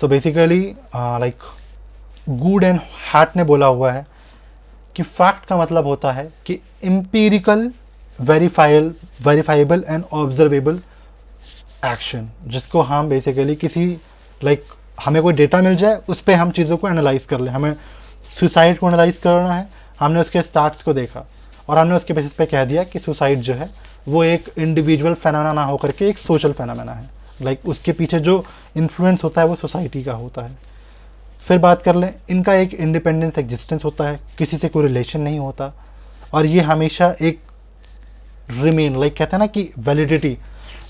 So basically like good and heart ने बोला हुआ है कि फैक्ट का मतलब होता है कि empirical, verifiable and observable action, जिसको हम बेसिकली किसी लाइक हमें कोई डेटा मिल जाए उस पर हम चीज़ों को एनालाइज कर लें। हमें सुसाइड को एनालाइज करना है, हमने उसके स्टार्ट्स को देखा और हमने उसके बेसिस पे कह दिया कि सुसाइड जो है वो एक इंडिविजुअल फेनोमेना ना होकर के एक सोशल फेनोमेना है। लाइक उसके पीछे जो इन्फ्लुएंस होता है वो सोसाइटी का होता है। फिर बात कर लें, इनका एक इंडिपेंडेंस एग्जिस्टेंस होता है, किसी से कोई रिलेशन नहीं होता, और ये हमेशा एक रिमेन, लाइक कहते हैं ना कि वैलिडिटी।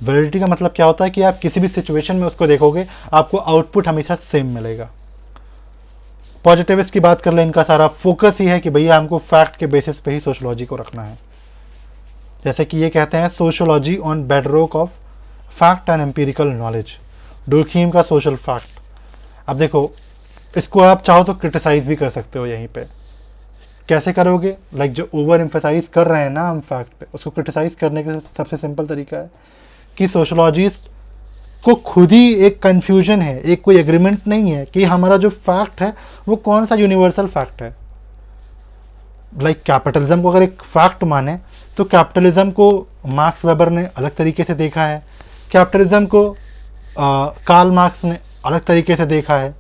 वैलिडिटी का मतलब क्या होता है कि आप किसी भी सिचुएशन में उसको देखोगे आपको आउटपुट हमेशा सेम मिलेगा। पॉजिटिविस्ट की बात कर लें, इनका सारा फोकस ही है कि भैया हमको फैक्ट के बेसिस पे ही सोशोलॉजी को रखना है। जैसे कि ये कहते हैं sociology on bedrock of fact and empirical knowledge, Durkheim का सोशल फैक्ट। अब देखो इसको आप चाहो तो क्रिटिसाइज भी कर सकते हो यहीं पे। कैसे करोगे? लाइक जो ओवर एम्फेसाइज कर रहे हैं ना हम फैक्ट पे, उसको क्रिटिसाइज करने का सबसे सिंपल तरीका है कि सोशोलॉजिस्ट को खुद ही एक कन्फ्यूजन है, एक कोई एग्रीमेंट नहीं है कि हमारा जो फैक्ट है वो कौन सा यूनिवर्सल फैक्ट है। लाइक कैपिटलिज्म को अगर एक फैक्ट माने तो कैपिटलिज्म को मार्क्स वेबर ने अलग तरीके से देखा है, कैपिटलिज्म को कार्ल मार्क्स ने अलग तरीके से देखा है,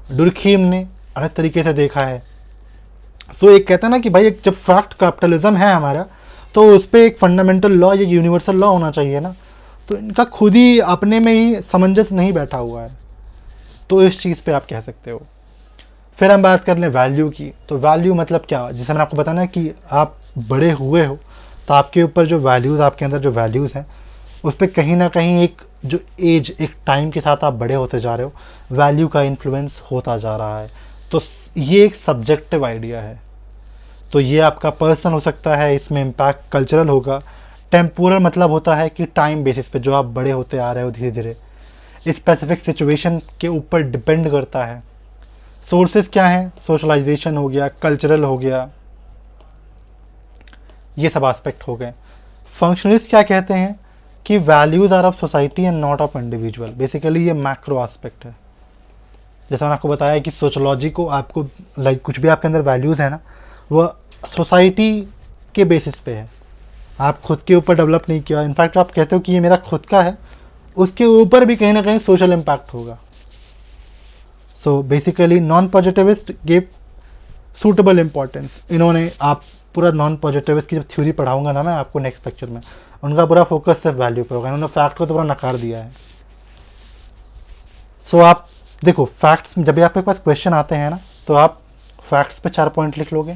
डुर्खीम ने अलग तरीके से देखा है। सो एक कहता है ना कि भाई एक जब फैक्ट कैपिटलिज्म है हमारा तो उस पर एक फंडामेंटल लॉ या यूनिवर्सल लॉ होना चाहिए ना। तो इनका खुद ही अपने में ही सामंजस्य नहीं बैठा हुआ है, तो इस चीज़ पे आप कह सकते हो। फिर हम बात कर लें वैल्यू की। तो वैल्यू मतलब क्या? जैसे मैंने आपको बताया ना कि आप बड़े हुए हो तो आपके ऊपर जो वैल्यूज़, आपके अंदर जो वैल्यूज़ हैं उस पर कहीं ना कहीं एक जो एज, एक टाइम के साथ आप बड़े होते जा रहे हो, वैल्यू का इन्फ्लुएंस होता जा रहा है। तो ये एक सब्जेक्टिव आइडिया है। तो ये आपका पर्सनल हो सकता है, इसमें इम्पैक्ट कल्चरल होगा। टेम्पोरल मतलब होता है कि टाइम बेसिस पे जो आप बड़े होते आ रहे हो धीरे धीरे, स्पेसिफिक सिचुएशन के ऊपर डिपेंड करता है। सोर्सेज क्या हैं? सोशलाइजेशन हो गया, कल्चरल हो गया, ये सब एस्पेक्ट हो गए। फंक्शनलिस्ट क्या कहते हैं कि values are of society and not of individual. Basically ये मैक्रो एस्पेक्ट है। जैसा मैंने आपको बताया कि सोशोलॉजी को आपको लाइक कुछ भी आपके अंदर वैल्यूज़ है ना, वो सोसाइटी के बेसिस पे है, आप खुद के ऊपर डेवलप नहीं किया। इनफैक्ट आप कहते हो कि ये मेरा खुद का है, उसके ऊपर भी कहीं ना कहीं सोशल इम्पैक्ट होगा। So basically non positivist give suitable importance. इन्होंने, आप पूरा नॉन पॉजिटिविस्ट की जब थ्योरी पढ़ाऊंगा ना मैं आपको नेक्स्ट लेक्चर में, उनका पूरा फोकस सिर्फ वैल्यू पर होगा। इन्होंने फैक्ट को तो पूरा नकार दिया है। सो आप देखो, फैक्ट्स जब भी आपके पास क्वेश्चन आते हैं ना, तो आप फैक्ट्स पे 4 पॉइंट लिख लोगे,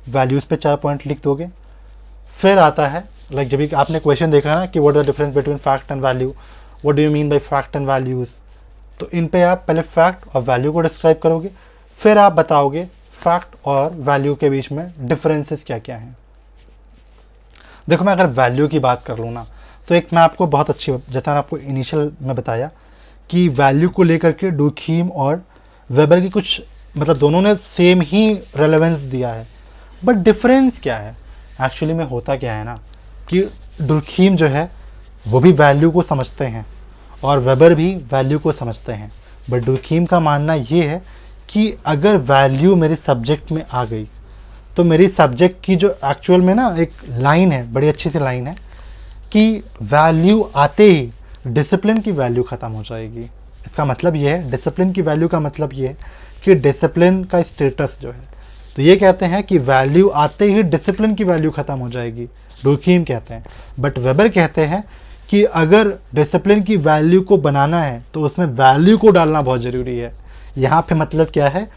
वैल्यूज़ पे 4 पॉइंट लिख दोगे। फिर आता है लाइक जब भी आपने क्वेश्चन देखा ना कि what the difference between fact and value, what do you mean by fact and values, तो इन पे आप पहले फैक्ट और वैल्यू को डिस्क्राइब करोगे, फिर आप बताओगे फैक्ट और वैल्यू के बीच में डिफरेंसेस क्या क्या हैं। देखो, मैं अगर वैल्यू की बात कर लूँ ना, तो एक मैं आपको बहुत अच्छी, जैसा मैंने आपको इनिशियल में बताया कि वैल्यू को लेकर के डुर्खीम और वेबर की कुछ, मतलब दोनों ने सेम ही रेलेवेंस दिया है, बट डिफरेंस क्या है एक्चुअली में। होता क्या है ना कि डुर्खीम जो है वो भी वैल्यू को समझते हैं और वेबर भी वैल्यू को समझते हैं, बट डुर्खीम का मानना ये है कि अगर वैल्यू मेरे सब्जेक्ट में आ गई तो मेरी सब्जेक्ट की जो एक्चुअल में ना एक लाइन है, बड़ी अच्छी सी लाइन है कि वैल्यू आते ही डिसिप्लिन की वैल्यू ख़त्म हो जाएगी। इसका मतलब ये है, डिसिप्लिन की वैल्यू का मतलब ये है कि डिसिप्लिन का स्टेटस जो है, तो ये कहते हैं कि वैल्यू आते ही डिसिप्लिन की वैल्यू ख़त्म हो जाएगी, डुर्खीम कहते हैं। बट वेबर कहते हैं कि अगर डिसिप्लिन की वैल्यू को बनाना है तो उसमें वैल्यू को डालना बहुत ज़रूरी है। यहाँ पे मतलब क्या है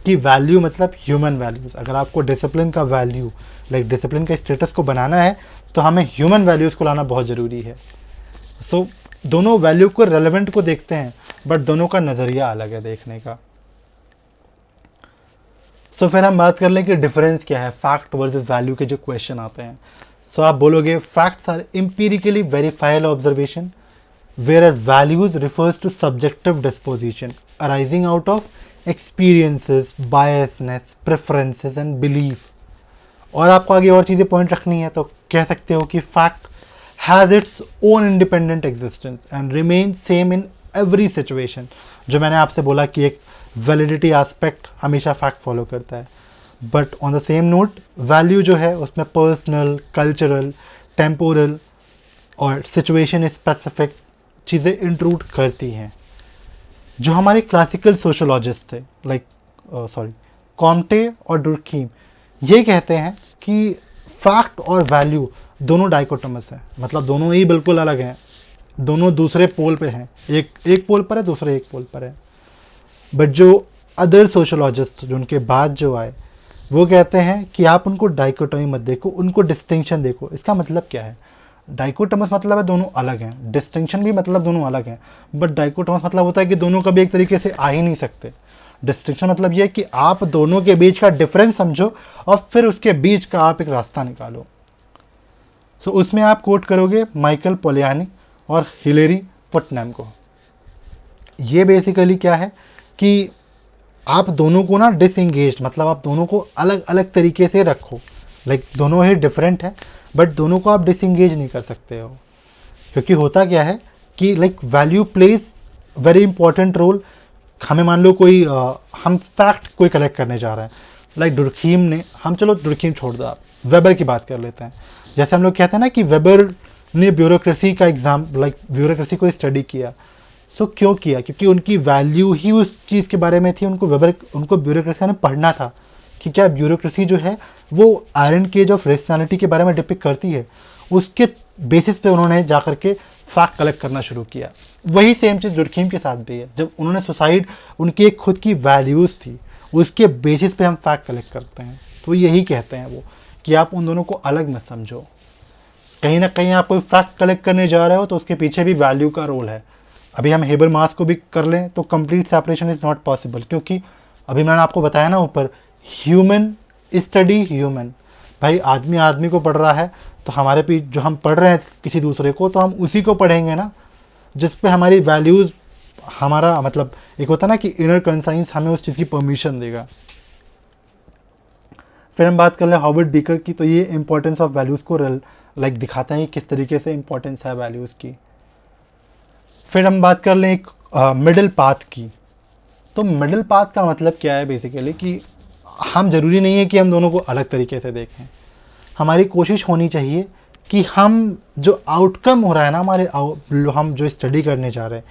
कि वैल्यू मतलब ह्यूमन वैल्यूज़। अगर आपको डिसिप्लिन का वैल्यू लाइक डिसिप्लिन के स्टेटस को बनाना है तो हमें ह्यूमन वैल्यूज़ को लाना बहुत ज़रूरी है। सो दोनों वैल्यू को रेलेवेंट को देखते हैं, बट दोनों का नज़रिया अलग है देखने का। सो फिर हम बात कर लें कि डिफरेंस क्या है फैक्ट वर्सेस वैल्यू के जो क्वेश्चन आते हैं। सो आप बोलोगे facts are empirically verified observation, whereas values refers to subjective disposition arising out of experiences, biasness, preferences and belief। और आपको आगे और चीज़ें पॉइंट रखनी है तो कह सकते हो कि fact has its own independent existence and remain same in every situation. जो मैंने आपसे बोला कि एक वैलिडिटी एस्पेक्ट हमेशा फैक्ट फॉलो करता है, but on the same note value जो है उसमें पर्सनल, कल्चरल, टेम्पोरल और सिचुएशन स्पेसिफिक चीज़ें इंक्लूड करती हैं। जो हमारे क्लासिकल सोशोलॉजिस्ट थे लाइक कॉम्टे और डुर्खीम, ये कहते हैं कि फैक्ट और वैल्यू दोनों डाइकोटोमस है, मतलब दोनों ही बिल्कुल अलग हैं, दोनों दूसरे पोल पे हैं, एक पोल पर है, दूसरे एक पोल पर है। बट जो अदर सोशोलॉजिस्ट जो उनके बाद जो आए, वो कहते हैं कि आप उनको डाइकोटोमी मत देखो, उनको डिस्टिंक्शन देखो। इसका मतलब क्या है? डाइकोटोमस मतलब है दोनों अलग हैं, डिस्टिंक्शन भी मतलब दोनों अलग हैं, बट डाइकोटोमस मतलब होता है कि दोनों कभी एक तरीके से आ ही नहीं सकते। डिस्टिंक्शन मतलब ये है कि आप दोनों के बीच का डिफरेंस समझो और फिर उसके बीच का आप एक रास्ता निकालो। सो उसमें आप कोट करोगे माइकल पोलियानी और हिलेरी पुटनम को। ये बेसिकली क्या है कि आप दोनों को ना डिसएंगेज, मतलब आप दोनों को अलग अलग तरीके से रखो, लाइक दोनों ही डिफरेंट है बट दोनों को आप डिसएंगेज नहीं कर सकते हो। क्योंकि होता क्या है कि like value plays very important role. हमें मान लो कोई हम फैक्ट कोई कलेक्ट करने जा रहे हैं, लाइक डुर्खीम ने, हम चलो डुर्खीम छोड़ दो, आप वेबर की बात कर लेते हैं। जैसे हम लोग कहते हैं ना कि वेबर ने ब्यूरोक्रेसी का एग्जाम, लाइक ब्यूरोक्रेसी को स्टडी किया। सो क्यों किया? क्योंकि उनकी वैल्यू ही उस चीज़ के बारे में थी, उनको ब्यूरोक्रेसी में पढ़ना था कि क्या ब्यूरोक्रेसी जो है वो आयरन केज ऑफ रेशनैलिटी के बारे में डिपिक्ट करती है। उसके बेसिस पे उन्होंने जा करके फैक्ट कलेक्ट करना शुरू किया। वही सेम चीज़ डुर्खीम के साथ भी है। जब उन्होंने सुसाइड, उनकी एक खुद की वैल्यूज़ थी, उसके बेसिस पे हम फैक्ट कलेक्ट करते हैं। तो यही कहते हैं वो कि आप उन दोनों को अलग मत समझो। कहीं ना कहीं आप कोई फैक्ट कलेक्ट करने जा रहे हो तो उसके पीछे भी वैल्यू का रोल है। अभी हम हेबरमास को भी कर लें तो complete separation is not possible, क्योंकि अभी मैंने आपको बताया ना ऊपर, ह्यूमन स्टडी ह्यूमन। भाई आदमी आदमी को पढ़ रहा है तो हमारे भी जो हम पढ़ रहे हैं किसी दूसरे को, तो हम उसी को पढ़ेंगे ना जिस पे हमारी वैल्यूज़, हमारा मतलब एक होता ना कि इनर कंसाइंस हमें उस चीज़ की परमिशन देगा। फिर हम बात कर लें हॉवर्ड बीकर की, तो ये इंपॉर्टेंस ऑफ वैल्यूज़ को लाइक दिखाता है किस तरीके से इंपॉर्टेंस है वैल्यूज़ की। फिर हम बात कर लें एक मिडिल पाथ की। तो मिडिल पाथ का मतलब क्या है बेसिकली कि हम ज़रूरी नहीं है कि हम दोनों को अलग तरीके से देखें। हमारी कोशिश होनी चाहिए कि हम जो आउटकम हो रहा है ना हमारे हम जो स्टडी करने जा रहे हैं,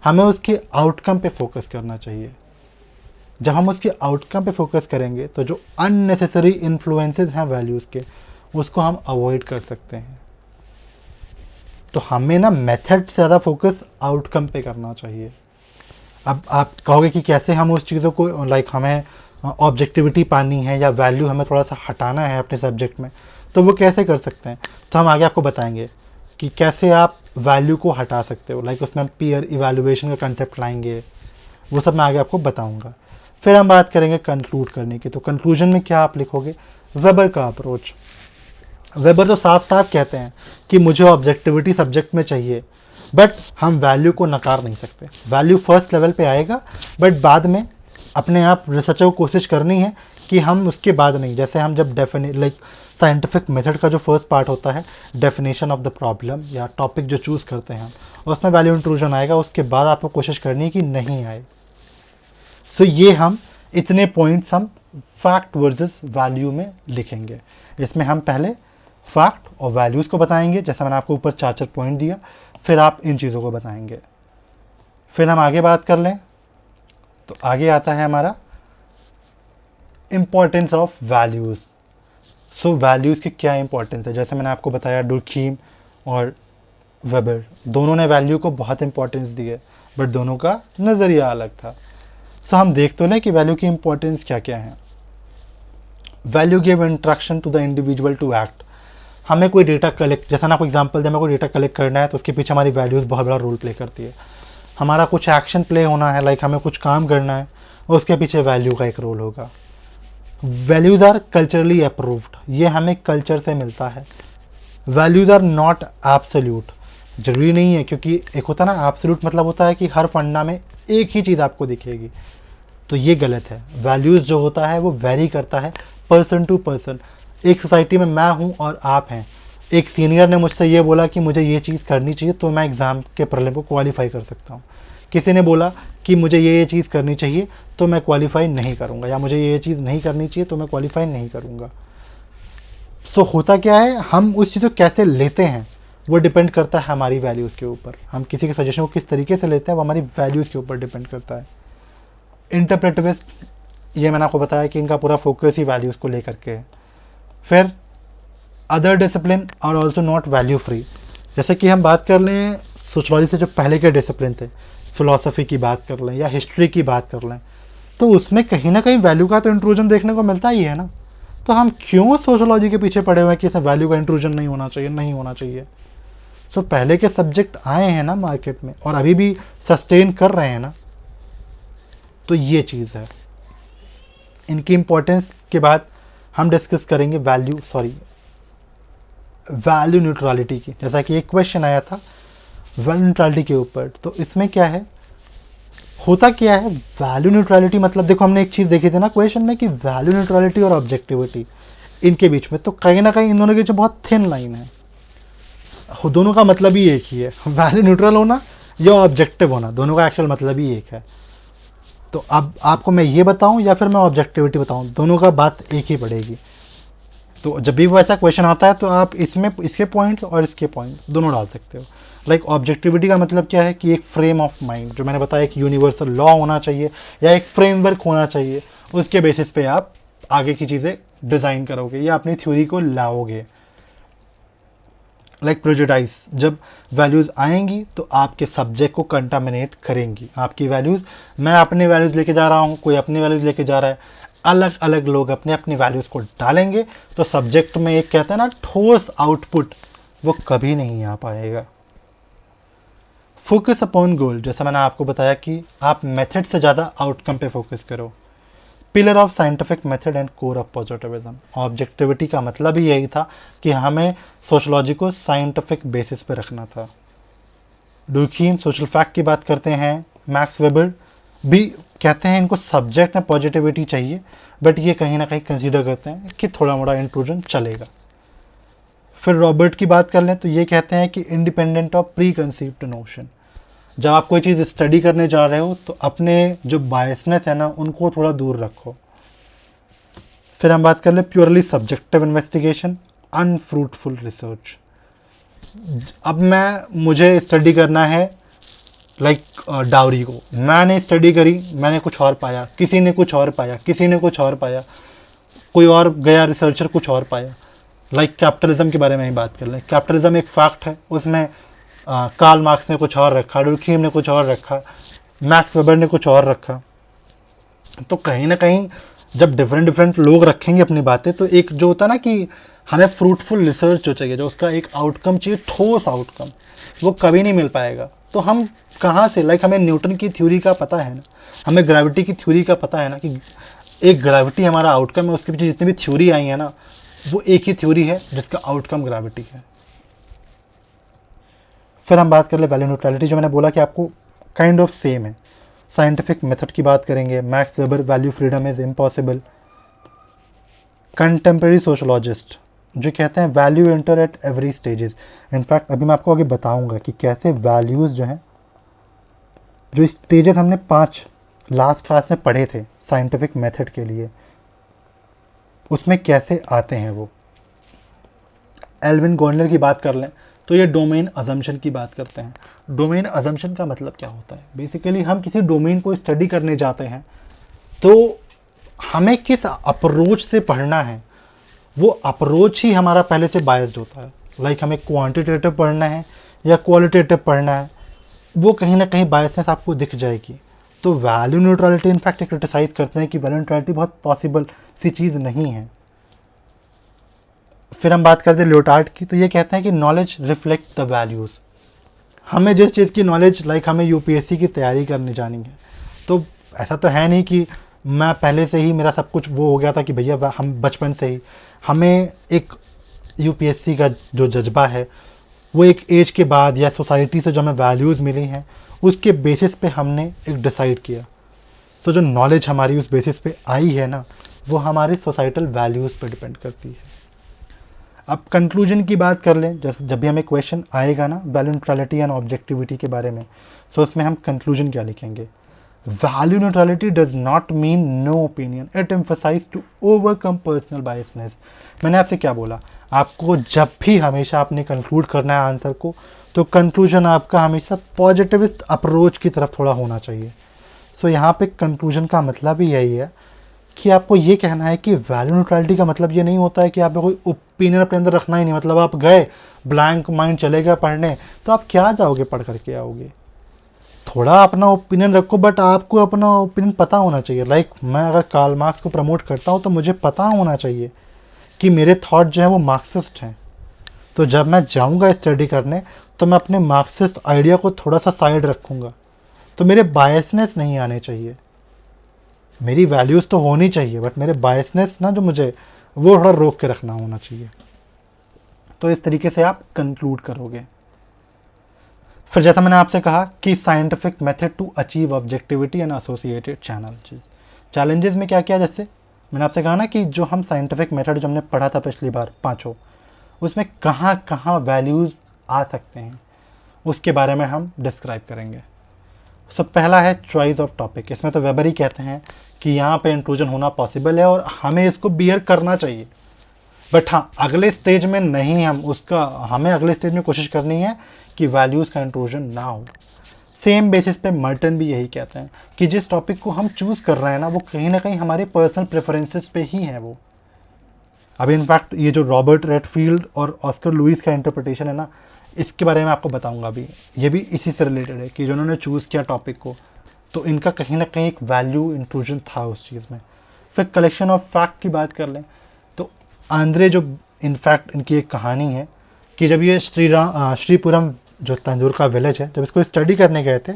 हमें उसके आउटकम पे फोकस करना चाहिए। जब हम उसके आउटकम पे फोकस करेंगे तो जो अननेसेसरी इन्फ्लुएंसेस हैं वैल्यूज़ के, उसको हम अवॉइड कर सकते हैं। तो हमें ना मेथड से ज़्यादा फोकस आउटकम पे करना चाहिए। अब आप कहोगे कि कैसे हम उस चीज़ों को लाइक हमें ऑब्जेक्टिविटी पानी है या वैल्यू हमें थोड़ा सा हटाना है अपने सब्जेक्ट में, तो वो कैसे कर सकते हैं। तो हम आगे आपको बताएंगे कि कैसे आप वैल्यू को हटा सकते हो। लाइक उसमें हम पीयर इवैल्यूएशन का कंसेप्ट लाएंगे, वो सब मैं आगे आपको बताऊंगा। फिर हम बात करेंगे कंक्लूड करने की। तो कंक्लूजन में क्या आप लिखोगे, वेबर का अप्रोच। वेबर तो साफ साफ कहते हैं कि मुझे ऑब्जेक्टिविटी सब्जेक्ट में चाहिए, बट हम वैल्यू को नकार नहीं सकते। वैल्यू फर्स्ट लेवल पे आएगा, बट बाद में अपने आप रिसर्चर को कोशिश करनी है कि हम उसके बाद नहीं, जैसे हम जब लाइक साइंटिफिक मेथड का जो फर्स्ट पार्ट होता है डेफिनेशन ऑफ द प्रॉब्लम या टॉपिक जो चूज़ करते हैं हम, उसमें वैल्यू इंट्रूजन आएगा, उसके बाद आपको कोशिश करनी है कि नहीं आए। सो ये हम इतने पॉइंट्स हम फैक्ट वर्सेस वैल्यू में लिखेंगे। इसमें हम पहले फैक्ट और वैल्यूज़ को बताएंगे, जैसा मैंने आपको ऊपर 4 पॉइंट दिया, फिर आप इन चीज़ों को बताएंगे। फिर हम आगे बात कर लें तो आगे आता है हमारा importance of values. So values की क्या इंपॉर्टेंस है, जैसे मैंने आपको बताया डुर्खीम और वेबर दोनों ने वैल्यू को बहुत इंपॉर्टेंस दी है, बट दोनों का नज़रिया अलग था। सो हम देख तो लें कि वैल्यू की इंपॉर्टेंस क्या क्या है। Value give instruction to the individual to act. हमें कोई डेटा कलेक्ट, जैसा ना कोई एग्जांपल दे, हमें कोई डेटा कलेक्ट करना है तो उसके पीछे हमारी वैल्यूज़ बहुत बड़ा रोल प्ले करती है। हमारा कुछ एक्शन प्ले होना है, लाइक हमें कुछ काम करना है, उसके पीछे वैल्यू का एक रोल होगा। वैल्यूज़ आर कल्चरली अप्रूव्ड, ये हमें कल्चर से मिलता है। वैल्यूज़ आर नॉट एब्सोल्यूट, जरूरी नहीं है, क्योंकि एक होता है ना एब्सोल्यूट मतलब होता है कि हर फंडा में एक ही चीज़ आपको दिखेगी, तो ये गलत है। वैल्यूज़ जो होता है वो वेरी करता है पर्सन टू पर्सन। एक सोसाइटी में मैं हूँ और आप हैं, एक सीनियर ने मुझसे ये बोला कि मुझे ये चीज़ करनी चाहिए तो मैं एग्ज़ाम के प्रीलिम को क्वालिफाई कर सकता हूँ। किसी ने बोला कि मुझे ये चीज़ करनी चाहिए तो मैं क्वालिफाई नहीं करूँगा, या मुझे ये चीज़ नहीं करनी चाहिए तो मैं क्वालिफाई नहीं करूँगा। सो होता क्या है, हम उस चीज़ को कैसे लेते हैं वो डिपेंड करता है हमारी वैल्यूज़ के ऊपर। हम किसी के सजेशन को किस तरीके से लेते हैं वो हमारी वैल्यूज़ के ऊपर डिपेंड करता है। इंटरप्रेटिविस्ट, ये मैंने आपको बताया कि इनका पूरा फोकस ही वैल्यूज़ को लेकर के है। फिर other discipline are also not value free. जैसे कि हम बात कर लें सोशलॉजी से जो पहले के डिसिप्लिन थे, फिलॉसफी की बात कर लें या हिस्ट्री की बात कर लें, तो उसमें कहीं ना कहीं वैल्यू का तो इंट्रूजन देखने को मिलता ही है ना। तो हम क्यों सोशलॉजी के पीछे पड़े हुए हैं कि इसमें वैल्यू का इंट्रूजन नहीं होना चाहिए, नहीं होना चाहिए। तो पहले के सब्जेक्ट आए हैं ना मार्केट में और अभी भी सस्टेन कर रहे हैं ना, तो ये चीज़ है। इनकी इंपॉर्टेंस के बाद हम डिस्कस करेंगे वैल्यू न्यूट्रलिटी की। जैसा कि एक क्वेश्चन आया था वैल्यू न्यूट्रलिटी के ऊपर, तो इसमें क्या है, होता क्या है वैल्यू न्यूट्रलिटी मतलब, देखो हमने एक चीज़ देखी थी ना क्वेश्चन में कि वैल्यू न्यूट्रलिटी और ऑब्जेक्टिविटी इनके बीच में, तो कहीं ना कहीं इन दोनों के बीच बहुत थिन लाइन है। दोनों का मतलब ही एक ही है, वैल्यू न्यूट्रल होना या ऑब्जेक्टिव होना, दोनों का एक्चुअल मतलब ही एक है। तो अब आपको मैं ये बताऊं या फिर मैं ऑब्जेक्टिविटी बताऊं, दोनों का बात एक ही पड़ेगी। तो जब भी वो ऐसा क्वेश्चन आता है तो आप इसमें इसके पॉइंट्स और इसके पॉइंट्स दोनों डाल सकते हो। लाइक ऑब्जेक्टिविटी का मतलब क्या है कि एक फ्रेम ऑफ माइंड, जो मैंने बताया एक यूनिवर्सल लॉ होना चाहिए या एक फ्रेमवर्क होना चाहिए, उसके बेसिस पे आप आगे की चीज़ें डिज़ाइन करोगे या अपनी थ्योरी को लाओगे। लाइक प्रेजुडाइज, जब वैल्यूज़ आएंगी तो आपके सब्जेक्ट को कंटामिनेट करेंगी। आपकी वैल्यूज़, मैं अपनी वैल्यूज़ लेके जा रहा हूँ, कोई अपनी वैल्यूज़ लेके जा रहा है, अलग अलग लोग अपने अपनी वैल्यूज़ को डालेंगे, तो सब्जेक्ट में एक कहते हैं ना ठोस आउटपुट, वो कभी नहीं आ पाएगा। फोकस अपॉन गोल, जैसा मैंने आपको बताया कि आप मेथड से ज़्यादा आउटकम पे फोकस करो। Pillar of scientific method and core of positivism, objectivity का मतलब ही यही था कि हमें सोशलॉजी को साइंटिफिक बेसिस पे रखना था। डुर्खीम सोशल फैक्ट की बात करते हैं, मैक्स वेबर भी कहते हैं इनको सब्जेक्ट में पॉजिटिविटी चाहिए, बट ये कहीं ना कहीं कंसीडर करते हैं कि थोड़ा मोड़ा इंट्रूजन चलेगा। फिर रॉबर्ट की बात कर लें तो ये कहते हैं कि independent of pre conceived notion. जब आप कोई चीज़ स्टडी करने जा रहे हो तो अपने जो बायसनेस है ना उनको थोड़ा दूर रखो। फिर हम बात कर ले purely subjective investigation, unfruitful research. अब मुझे स्टडी करना है लाइक डाउरी को, मैंने स्टडी करी, मैंने कुछ और पाया, किसी ने कुछ और पाया, किसी ने कुछ और पाया, कोई और गया रिसर्चर कुछ और पाया। लाइक कैपिटलिज्म के बारे में ही बात कर लें। कैपिटलिज्म एक फैक्ट है, उसमें कार्ल मार्क्स ने कुछ और रखा, डुर्खीम ने कुछ और रखा, मैक्स वेबर ने कुछ और रखा। तो कहीं ना कहीं जब डिफरेंट लोग रखेंगे अपनी बातें, तो एक जो होता है ना कि हमें फ्रूटफुल रिसर्च जो चाहिए, जो उसका एक आउटकम चाहिए, ठोस आउटकम, वो कभी नहीं मिल पाएगा। तो हम कहाँ से, लाइक हमें न्यूटन की थ्योरी का पता है ना, हमें ग्रेविटी की थ्योरी का पता है ना कि एक ग्रेविटी हमारा आउटकम है, उसके पीछे जितनी भी थ्योरी आई है ना वो एक ही थ्योरी है जिसका आउटकम ग्रेविटी है। फिर हम बात कर ले वैल्यू न्यूट्रलिटी, जो मैंने बोला कि आपको काइंड ऑफ सेम है। साइंटिफिक मेथड की बात करेंगे, max weber value freedom is impossible. Contemporary sociologist जो कहते हैं value enter at every stages. In fact अभी मैं आपको आगे बताऊंगा कि कैसे वैल्यूज़ जो हैं, जो स्टेजेस हमने 5 लास्ट क्लास में पढ़े थे साइंटिफिक मेथड के लिए, उसमें कैसे आते हैं वो। एल्विन गोल्डनर की बात कर लें तो ये डोमेन अजम्पशन की बात करते हैं। डोमेन अजम्पशन का मतलब क्या होता है? बेसिकली हम किसी डोमेन को स्टडी करने जाते हैं तो हमें किस अप्रोच से पढ़ना है, वो अप्रोच ही हमारा पहले से बायस्ड होता है। लाइक हमें क्वांटिटेटिव पढ़ना है या क्वालिटेटिव पढ़ना है, वो कहीं ना कहीं बायसनेस आपको दिख जाएगी। तो वैल्यू न्यूट्रलिटी इनफैक्ट क्रिटिसाइज करते हैं कि वैल्यू न्यूट्रलिटी बहुत पॉसिबल सी चीज़ नहीं है। फिर हम बात करते हैं लियोटार्ड की, तो ये कहते हैं कि नॉलेज रिफ्लेक्ट द वैल्यूज़। हमें जिस चीज़ की नॉलेज, लाइक हमें यूपीएससी की तैयारी करने जानी है, तो ऐसा तो है नहीं कि मैं पहले से ही मेरा सब कुछ वो हो गया था कि भैया हम बचपन से ही, हमें एक यूपीएससी का जो जज्बा है वो एक एज के बाद या सोसाइटी से जो हमें वैल्यूज़ मिली हैं उसके बेसिस पे हमने एक डिसाइड किया। तो जो नॉलेज हमारी उस बेसिस पे आई है ना, वो हमारी सोसाइटल वैल्यूज़ पे डिपेंड करती है। अब कंक्लूजन की बात कर लें, जैसे जब भी हमें क्वेश्चन आएगा ना वैल्यू न्यूट्रलिटी एंड ऑब्जेक्टिविटी के बारे में, तो उसमें हम कंक्लूजन क्या लिखेंगे? Value neutrality does not mean no opinion, it emphasise to overcome personal biasness. मैंने आपसे क्या बोला? आपको जब भी हमेशा आपने कंक्लूड करना है आंसर को, तो कंक्लूजन आपका हमेशा पॉजिटिविस्ट अप्रोच की तरफ थोड़ा होना चाहिए। सो यहाँ पे कंक्लूजन का मतलब ही यही है कि आपको ये कहना है कि वैल्यू न्यूट्रलिटी का मतलब ये नहीं होता है कि आपको कोई ओपिनियन अपने अंदर रखना ही नहीं। मतलब आप गए, ब्लैंक माइंड चलेगा पढ़ने, तो आप क्या जाओगे, पढ़ करके आओगे? थोड़ा अपना ओपिनियन रखो, बट आपको अपना ओपिनियन पता होना चाहिए। लाइक मैं अगर कार्ल मार्क्स को प्रमोट करता हूँ तो मुझे पता होना चाहिए कि मेरे थॉट जो हैं वो मार्क्सिस्ट हैं। तो जब मैं जाऊँगा स्टडी करने तो मैं अपने मार्क्सिस्ट आइडिया को थोड़ा सा साइड रखूँगा। तो मेरे बायसनेस नहीं आने चाहिए, मेरी वैल्यूज़ तो होनी चाहिए, बट मेरे बायसनेस ना जो मुझे वो थोड़ा रोक के रखना होना चाहिए। तो इस तरीके से आप कंक्लूड करोगे। फिर जैसा मैंने आपसे कहा कि scientific method to achieve objectivity and associated challenges में क्या क्या, जैसे मैंने आपसे कहा ना कि जो हम साइंटिफिक मेथड जो हमने पढ़ा था पिछली बार 5, उसमें कहाँ कहाँ वैल्यूज़ आ सकते हैं उसके बारे में हम डिस्क्राइब करेंगे। सब पहला है चॉइस ऑफ टॉपिक। इसमें तो वेबर ही कहते हैं कि यहाँ पे इंक्लूजन होना पॉसिबल है और हमें इसको बियर करना चाहिए। बट हाँ, अगले स्टेज में नहीं, हमें अगले स्टेज में कोशिश करनी है कि वैल्यूज़ का इंक्लूजन ना हो। सेम बेसिस पे मर्टन भी यही कहते हैं कि जिस टॉपिक को हम चूज़ कर रहे हैं ना, वो कहीं ना कहीं हमारे पर्सनल प्रेफरेंसेस पे ही है वो। अब इनफैक्ट ये जो रॉबर्ट रेडफील्ड और ऑस्कर लुइस का इंटरप्रिटेशन है ना, इसके बारे में आपको बताऊंगा अभी। ये भी इसी से रिलेटेड है कि जो उन्होंने चूज़ किया टॉपिक को, तो इनका कहीं ना कहीं एक वैल्यू इंक्लूजन था उस चीज़ में। फिर कलेक्शन ऑफ फैक्ट की बात कर लें तो आंद्रे, जो इनफैक्ट इनकी एक कहानी है कि जब ये श्रीपुरम जो तंजौर का विलेज है, जब इसको स्टडी करने गए थे,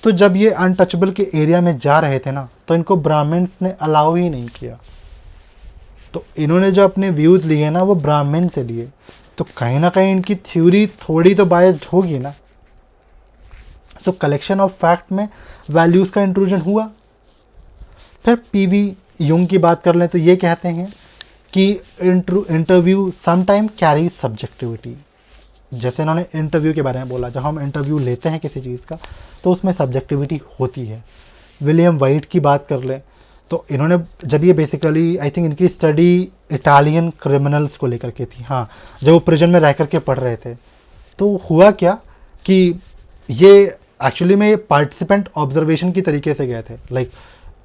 तो जब ये अनटचेबल के एरिया में जा रहे थे ना, तो इनको ब्राह्मण्स ने अलाउ ही नहीं किया। तो इन्होंने जो अपने व्यूज़ लिए ना वो ब्राह्मण से लिए, तो कहीं ना कहीं इनकी थ्योरी थोड़ी तो बायस्ड होगी ना। सो कलेक्शन ऑफ फैक्ट में वैल्यूज़ का इंट्रूजन हुआ। फिर पीवी यूंग की बात कर लें तो ये कहते हैं कि इंटरव्यू समटाइम कैरी सब्जेक्टिविटी। जैसे इन्होंने इंटरव्यू के बारे में बोला, जब हम इंटरव्यू लेते हैं किसी चीज़ का तो उसमें सब्जेक्टिविटी होती है। विलियम वाइट की बात कर लें तो इन्होंने, जब ये बेसिकली आई थिंक इनकी स्टडी इटालियन क्रिमिनल्स को लेकर के थी, हाँ, जब वो प्रिजन में रह कर के पढ़ रहे थे, तो हुआ क्या कि ये एक्चुअली में पार्टिसिपेंट ऑब्जर्वेशन की तरीके से गए थे। लाइक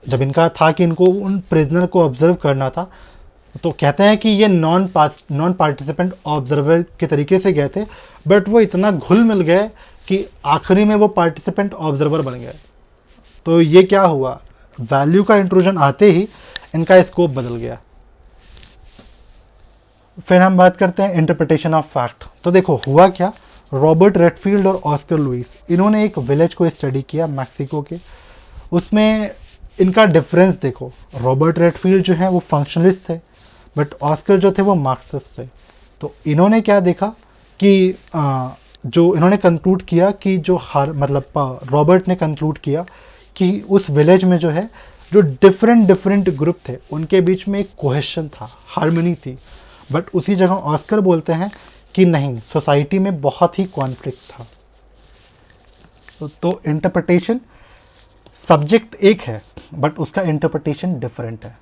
जब इनका था कि इनको उन प्रिजनर को ऑब्जर्व करना था, तो कहते हैं कि ये नॉन पार्टिसिपेंट ऑब्जर्वर के तरीके से गए थे, बट वो इतना घुल मिल गए कि आखिरी में वो पार्टिसिपेंट ऑब्जर्वर बन गए। तो ये क्या हुआ, वैल्यू का इंट्रूजन आते ही इनका स्कोप बदल गया। फिर हम बात करते हैं इंटरप्रिटेशन ऑफ फैक्ट। तो देखो हुआ क्या, रॉबर्ट रेडफील्ड और ऑस्कर लुइस, इन्होंने एक विलेज को स्टडी किया मैक्सिको के। उसमें इनका डिफरेंस देखो, रॉबर्ट रेडफील्ड जो है वो फंक्शनलिस्ट थे, बट ऑस्कर जो थे वो मार्क्सिस्ट थे। तो इन्होंने क्या देखा कि जो इन्होंने कंक्लूड किया कि जो रॉबर्ट ने कंक्लूड किया कि उस विलेज में जो है जो डिफरेंट ग्रुप थे उनके बीच में एक कोहेशन था, हार्मनी थी। बट उसी जगह ऑस्कर बोलते हैं कि नहीं, सोसाइटी में बहुत ही कॉन्फ्लिक्ट था। तो इंटरप्रिटेशन, सब्जेक्ट एक है बट उसका इंटरप्रिटेशन डिफरेंट है।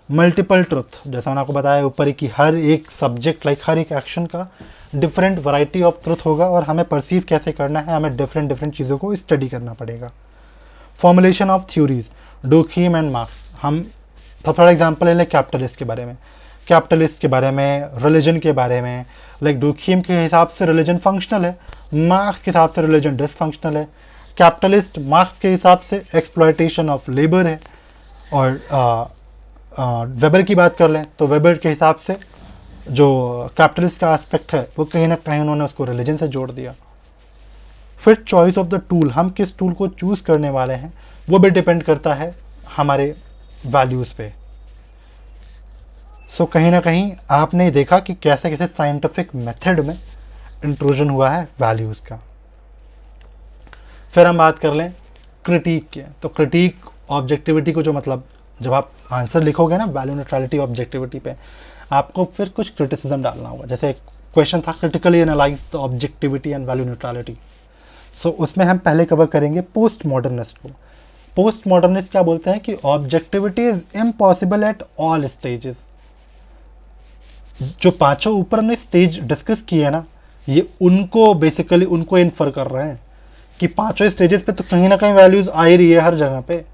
मल्टीपल ट्रुथ, जैसा मैंने आपको बताया ऊपर ही कि हर एक सब्जेक्ट हर एक एक्शन का डिफरेंट वैरायटी ऑफ ट्रुथ होगा और हमें परसीव कैसे करना है, हमें डिफरेंट चीज़ों को स्टडी करना पड़ेगा। Formulation of theories, Durkheim and Marx. हम फॉर एग्जांपल ले कैपिटलिस्ट के बारे में, रिलीजन के बारे में। लाइक डुखीम के हिसाब से रिलीजन फंक्शनल है, मार्क्स के हिसाब से रिलीजन डिसफंक्शनल है। कैपिटलिस्ट मार्क्स के हिसाब से एक्सप्लॉयटेशन ऑफ लेबर है, और वेबर की बात कर लें तो वेबर के हिसाब से जो कैपिटलिस्ट का एस्पेक्ट है वो कहीं ना कहीं उन्होंने उसको रिलीजन से जोड़ दिया। फिर चॉइस ऑफ द टूल, हम किस टूल को चूज़ करने वाले हैं वो भी डिपेंड करता है हमारे वैल्यूज़ पे। सो कहीं ना कहीं आपने देखा कि कैसे कैसे साइंटिफिक मेथड में इंट्रूजन हुआ है वैल्यूज़ का। फिर हम बात कर लें क्रिटिक की। तो क्रिटिक ऑब्जेक्टिविटी को, जो मतलब जब आप आंसर लिखोगे ना वैल्यू न्यूट्रलिटी ऑब्जेक्टिविटी पे, आपको फिर कुछ क्रिटिसिज्म डालना होगा। जैसे क्वेश्चन था critically analyse the objectivity and value neutrality. So उसमें हम पहले कवर करेंगे पोस्ट मॉडर्निस्ट को। पोस्ट मॉडर्निस्ट क्या बोलते हैं कि objectivity is impossible at all stages. जो पांचों ऊपर हमने स्टेज डिस्कस किए हैं ना, ये उनको बेसिकली उनको इन्फर कर रहे हैं कि पांचों स्टेजेस पे तो कहीं ना कहीं वैल्यूज आ ही रही है हर जगह पे।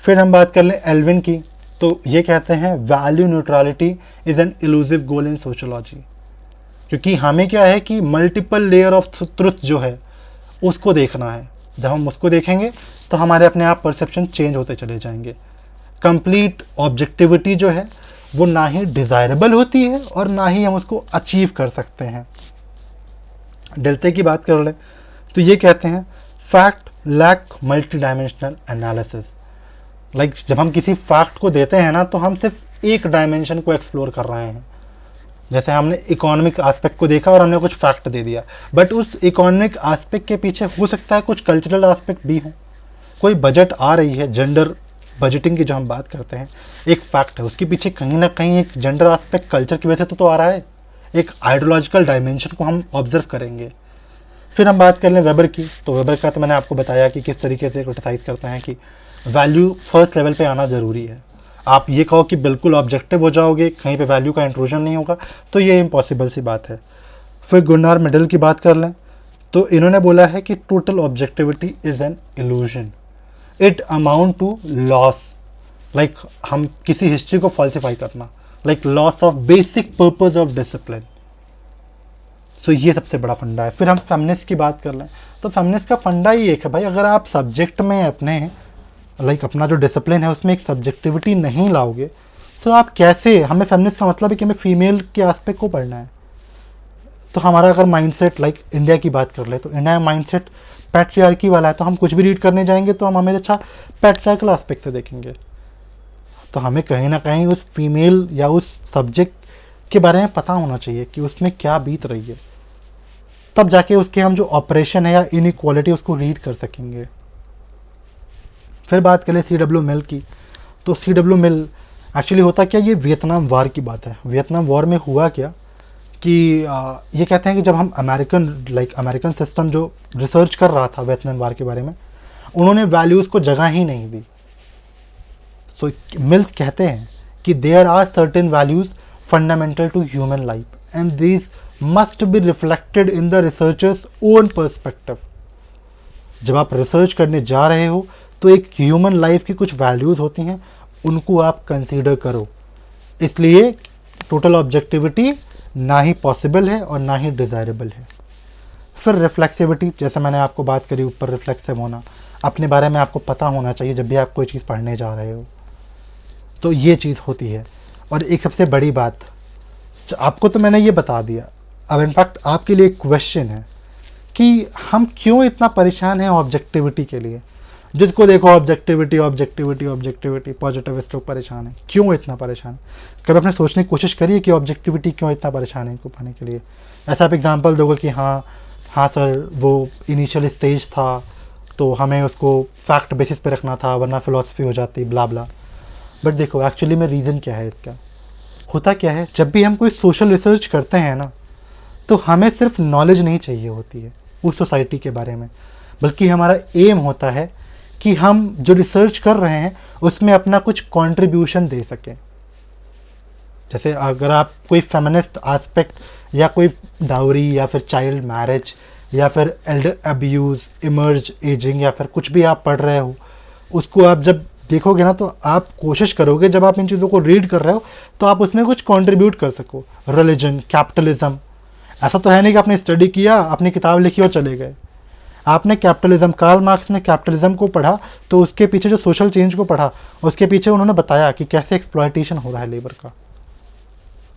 फिर हम बात कर लें एल्विन की, तो ये कहते हैं value neutrality is an elusive goal in sociology. क्योंकि हमें क्या है कि मल्टीपल लेयर ऑफ ट्रुथ जो है उसको देखना है। जब हम उसको देखेंगे तो हमारे अपने आप परसेप्शन चेंज होते चले जाएंगे। कंप्लीट ऑब्जेक्टिविटी जो है वो ना ही डिज़ायरेबल होती है और ना ही हम उसको अचीव कर सकते हैं। डेल्टे की बात कर लें तो ये कहते हैं fact lack multi dimensional analysis. Like जब हम किसी फैक्ट को देते हैं ना तो हम सिर्फ एक डायमेंशन को एक्सप्लोर कर रहे हैं। जैसे हमने इकोनॉमिक एस्पेक्ट को देखा और हमने कुछ फैक्ट दे दिया, बट उस इकोनॉमिक एस्पेक्ट के पीछे हो सकता है कुछ कल्चरल एस्पेक्ट भी हो। कोई बजट आ रही है, जेंडर बजटिंग की जो हम बात करते हैं, एक फैक्ट है, उसके पीछे कहीं ना कहीं एक जेंडर एस्पेक्ट कल्चर की वजह से तो आ रहा है। एक आइडियोलॉजिकल डायमेंशन को हम ऑब्जर्व करेंगे। फिर हम बात कर लें वेबर की, तो वेबर का तो मैंने आपको बताया कि किस तरीके से क्रिटिसाइज करते हैं कि वैल्यू फर्स्ट लेवल पे आना ज़रूरी है। आप ये कहो कि बिल्कुल ऑब्जेक्टिव हो जाओगे, कहीं पे वैल्यू का इंट्रूजन नहीं होगा, तो ये इम्पॉसिबल सी बात है। फिर गुनार मेडल की बात कर लें तो इन्होंने बोला है कि total objectivity is an illusion, it amount to loss. Like हम किसी हिस्ट्री को फॉल्सिफाई करना, like loss of basic purpose of discipline. So ये सबसे बड़ा फंडा है। फिर हम फेमिनिस्ट की बात कर लें तो फेमिनिस्ट का फंडा ही एक है भाई, अगर आप सब्जेक्ट में अपने अपना जो डिसिप्लिन है उसमें एक सब्जेक्टिविटी नहीं लाओगे तो आप कैसे, हमें फेमिनिस्ट का मतलब है कि हमें फीमेल के एस्पेक्ट को पढ़ना है। तो हमारा अगर माइंडसेट इंडिया की बात कर ले तो इंडिया में माइंडसेट पैट्रियार्की वाला है, तो हम कुछ भी रीड करने जाएंगे तो हम हमेशा पैट्रियार्कल एस्पेक्ट से देखेंगे। तो हमें कहीं ना कहीं उस फीमेल या उस सब्जेक्ट के बारे में पता होना चाहिए कि उसमें क्या बीत रही है। तब जाके उसके हम जो ऑपरेशन है या इनइक्वालिटी उसको रीड कर सकेंगे। फिर बात करें सी डब्ल्यू मिल की, तो सी डब्ल्यू मिल एक्चुअली होता क्या, ये वियतनाम वार की बात है। वियतनाम वॉर में हुआ क्या कि ये कहते हैं कि जब हम अमेरिकन सिस्टम जो रिसर्च कर रहा था वियतनाम वार के बारे में, उन्होंने वैल्यूज़ को जगह ही नहीं दी। सो मिल्स कहते हैं कि there are certain values fundamental to human life and these must be reflected in the researcher's own perspective. जब आप रिसर्च करने जा रहे हो तो एक ह्यूमन लाइफ की कुछ वैल्यूज़ होती हैं, उनको आप कंसीडर करो। इसलिए टोटल ऑब्जेक्टिविटी ना ही पॉसिबल है और ना ही डिज़ायरेबल है। फिर रिफ्लेक्सिविटी, जैसे मैंने आपको बात करी ऊपर, रिफ्लेक्सिव होना, अपने बारे में आपको पता होना चाहिए जब भी आप कोई चीज़ पढ़ने जा रहे हो, तो ये चीज़ होती है। और एक सबसे बड़ी बात, आपको तो मैंने ये बता दिया, अब इनफैक्ट आपके लिए एक क्वेश्चन है कि हम क्यों इतना परेशान हैं ऑब्जेक्टिविटी के लिए। जिसको देखो ऑब्जेक्टिविटी ऑब्जेक्टिविटी ऑब्जेक्टिविटी, पॉजिटिविस्ट लोग परेशान हैं। क्यों इतना परेशान? कभी आपने सोचने की कोशिश करी है कि ऑब्जेक्टिविटी क्यों इतना परेशान है इनको पाने के लिए? ऐसा आप एग्जांपल दोगे कि हाँ हाँ सर, वो इनिशियल स्टेज था तो हमें उसको फैक्ट बेसिस पे रखना था, वरना फिलॉसफी हो जाती, ब्ला ब्ला। बट देखो एक्चुअली में रीज़न क्या है इसका। होता क्या है, जब भी हम कोई सोशल रिसर्च करते हैं ना, तो हमें सिर्फ नॉलेज नहीं चाहिए होती है उस सोसाइटी के बारे में, बल्कि हमारा एम होता है कि हम जो रिसर्च कर रहे हैं उसमें अपना कुछ कंट्रीब्यूशन दे सकें। जैसे अगर आप कोई फेमिनिस्ट एस्पेक्ट या कोई डाउरी या फिर चाइल्ड मैरिज या फिर एल्डर अब्यूज़, इमर्ज एजिंग या फिर कुछ भी आप पढ़ रहे हो, उसको आप जब देखोगे ना, तो आप कोशिश करोगे जब आप इन चीज़ों को रीड कर रहे हो तो आप उसमें कुछ कंट्रीब्यूट कर सको। रिलीजन, कैपिटलिज्म, ऐसा तो है नहीं कि आपने स्टडी किया, अपनी किताब लिखी और चले गए। आपने कैपिटलिज्म, कार्ल मार्क्स ने कैपिटलिज्म को पढ़ा तो उसके पीछे जो सोशल चेंज को पढ़ा, उसके पीछे उन्होंने बताया कि कैसे एक्सप्लॉयटेशन हो रहा है लेबर का,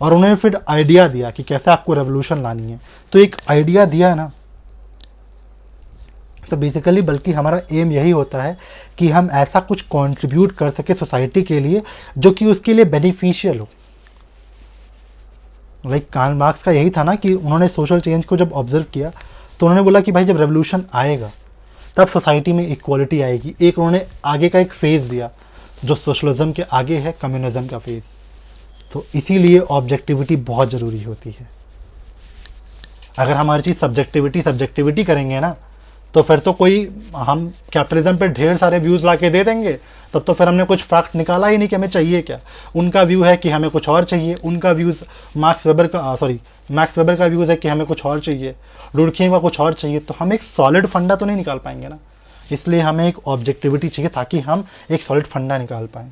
और उन्होंने फिर आइडिया दिया कि कैसे आपको रेवोल्यूशन लानी है। तो एक आइडिया दिया है ना। तो बेसिकली बल्कि हमारा एम यही होता है कि हम ऐसा कुछ कंट्रीब्यूट कर सके सोसाइटी के लिए जो कि उसके लिए बेनिफिशियल हो। कार्ल मार्क्स का यही था ना कि उन्होंने सोशल चेंज को जब ऑब्जर्व किया तो उन्होंने बोला कि भाई जब रेवोल्यूशन आएगा तब सोसाइटी में इक्वालिटी आएगी। एक उन्होंने आगे का एक फेज़ दिया जो सोशलिज्म के आगे है, कम्युनिज्म का फेज़। तो इसीलिए ऑब्जेक्टिविटी बहुत ज़रूरी होती है। अगर हमारी चीज़ सब्जेक्टिविटी करेंगे ना, तो फिर तो कोई हम कैपिटलिज्म पे ढेर सारे व्यूज़ ला के दे देंगे, तब तो फिर हमने कुछ फैक्ट निकाला ही नहीं कि हमें चाहिए क्या। उनका व्यू है कि हमें कुछ और चाहिए, उनका व्यूज़ मैक्स वेबर का व्यूज़ है कि हमें कुछ और चाहिए, रुड़कियों का कुछ और चाहिए। तो हम एक सॉलिड फंडा तो नहीं निकाल पाएंगे ना। इसलिए हमें एक ऑब्जेक्टिविटी चाहिए ताकि हम एक सॉलिड फंडा निकाल पाएँ।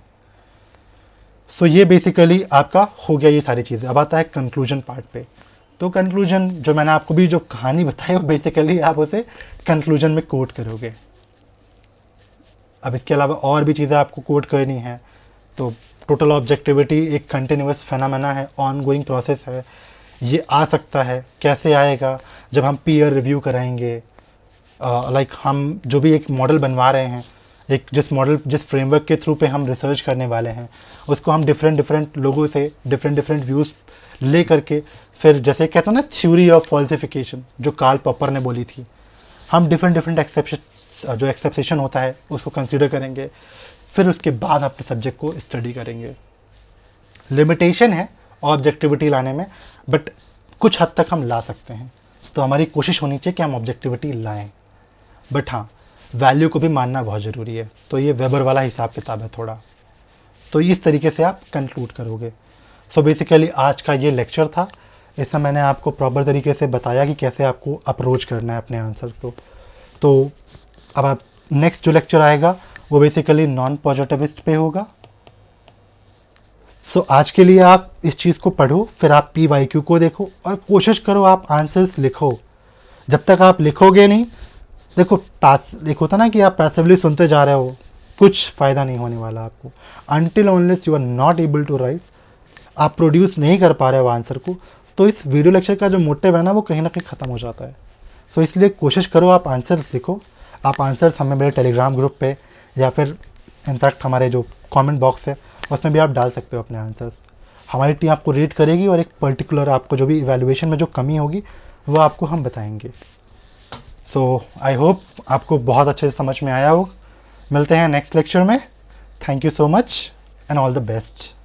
सो ये बेसिकली आपका हो गया ये सारी चीज़ें। अब आता है कंक्लूजन पार्ट पे। तो कंक्लूजन, जो मैंने आपको भी जो कहानी बताई वो बेसिकली आप उसे कंक्लूजन में कोट करोगे। अब इसके अलावा और भी चीज़ें आपको कोट करनी है। तो टोटल ऑब्जेक्टिविटी एक कंटिन्यूस फेनोमेना है, ऑनगोइंग प्रोसेस है। ये आ सकता है, कैसे आएगा? जब हम पीयर रिव्यू कराएंगे, हम जो भी एक मॉडल बनवा रहे हैं, एक जिस फ्रेमवर्क के थ्रू पे हम रिसर्च करने वाले हैं, उसको हम डिफरेंट लोगों से डिफरेंट व्यूज़ ले करके, फिर जैसे कहते हैं ना थ्योरी ऑफ फॉल्सिफिकेशन जो कार्ल पॉपर ने बोली थी, हम डिफरेंट एक्सेप्शन होता है उसको कंसीडर करेंगे। फिर उसके बाद अपने सब्जेक्ट को स्टडी करेंगे। लिमिटेशन है ऑब्जेक्टिविटी लाने में, बट कुछ हद तक हम ला सकते हैं। तो हमारी कोशिश होनी चाहिए कि हम ऑब्जेक्टिविटी लाएं, बट हाँ वैल्यू को भी मानना बहुत ज़रूरी है। तो ये वेबर वाला हिसाब किताब है थोड़ा। तो इस तरीके से आप कंक्लूड करोगे। सो बेसिकली आज का ये लेक्चर था। इसमें मैंने आपको प्रॉपर तरीके से बताया कि कैसे आपको अप्रोच करना है अपने आंसर को। तो अब आप नेक्स्ट जो लेक्चर आएगा वो बेसिकली नॉन पॉजिटिविस्ट पे होगा। सो आज के लिए आप इस चीज़ को पढ़ो, फिर आप PYQ को देखो और कोशिश करो आप आंसर्स लिखो। जब तक आप लिखोगे नहीं, देखो एक होता ना कि आप पैसिवली सुनते जा रहे हो, कुछ फ़ायदा नहीं होने वाला आपको। Until unless you are not able to write, आप प्रोड्यूस नहीं कर पा रहे हो आंसर को, तो इस वीडियो लेक्चर का जो मोटिव है ना वो कहीं ना कहीं ख़त्म हो जाता है। सो इसलिए कोशिश करो आप आंसर्स लिखो। आप आंसर्स हमें मेरे टेलीग्राम ग्रुप पे या फिर इनफैक्ट हमारे जो कमेंट बॉक्स है उसमें भी आप डाल सकते हो अपने आंसर्स। हमारी टीम आपको रेट करेगी और एक पर्टिकुलर आपको जो भी इवैल्यूएशन में जो कमी होगी वो आपको हम बताएंगे। सो आई होप आपको बहुत अच्छे से समझ में आया हो। मिलते हैं नेक्स्ट लेक्चर में। Thank you so much and all the best.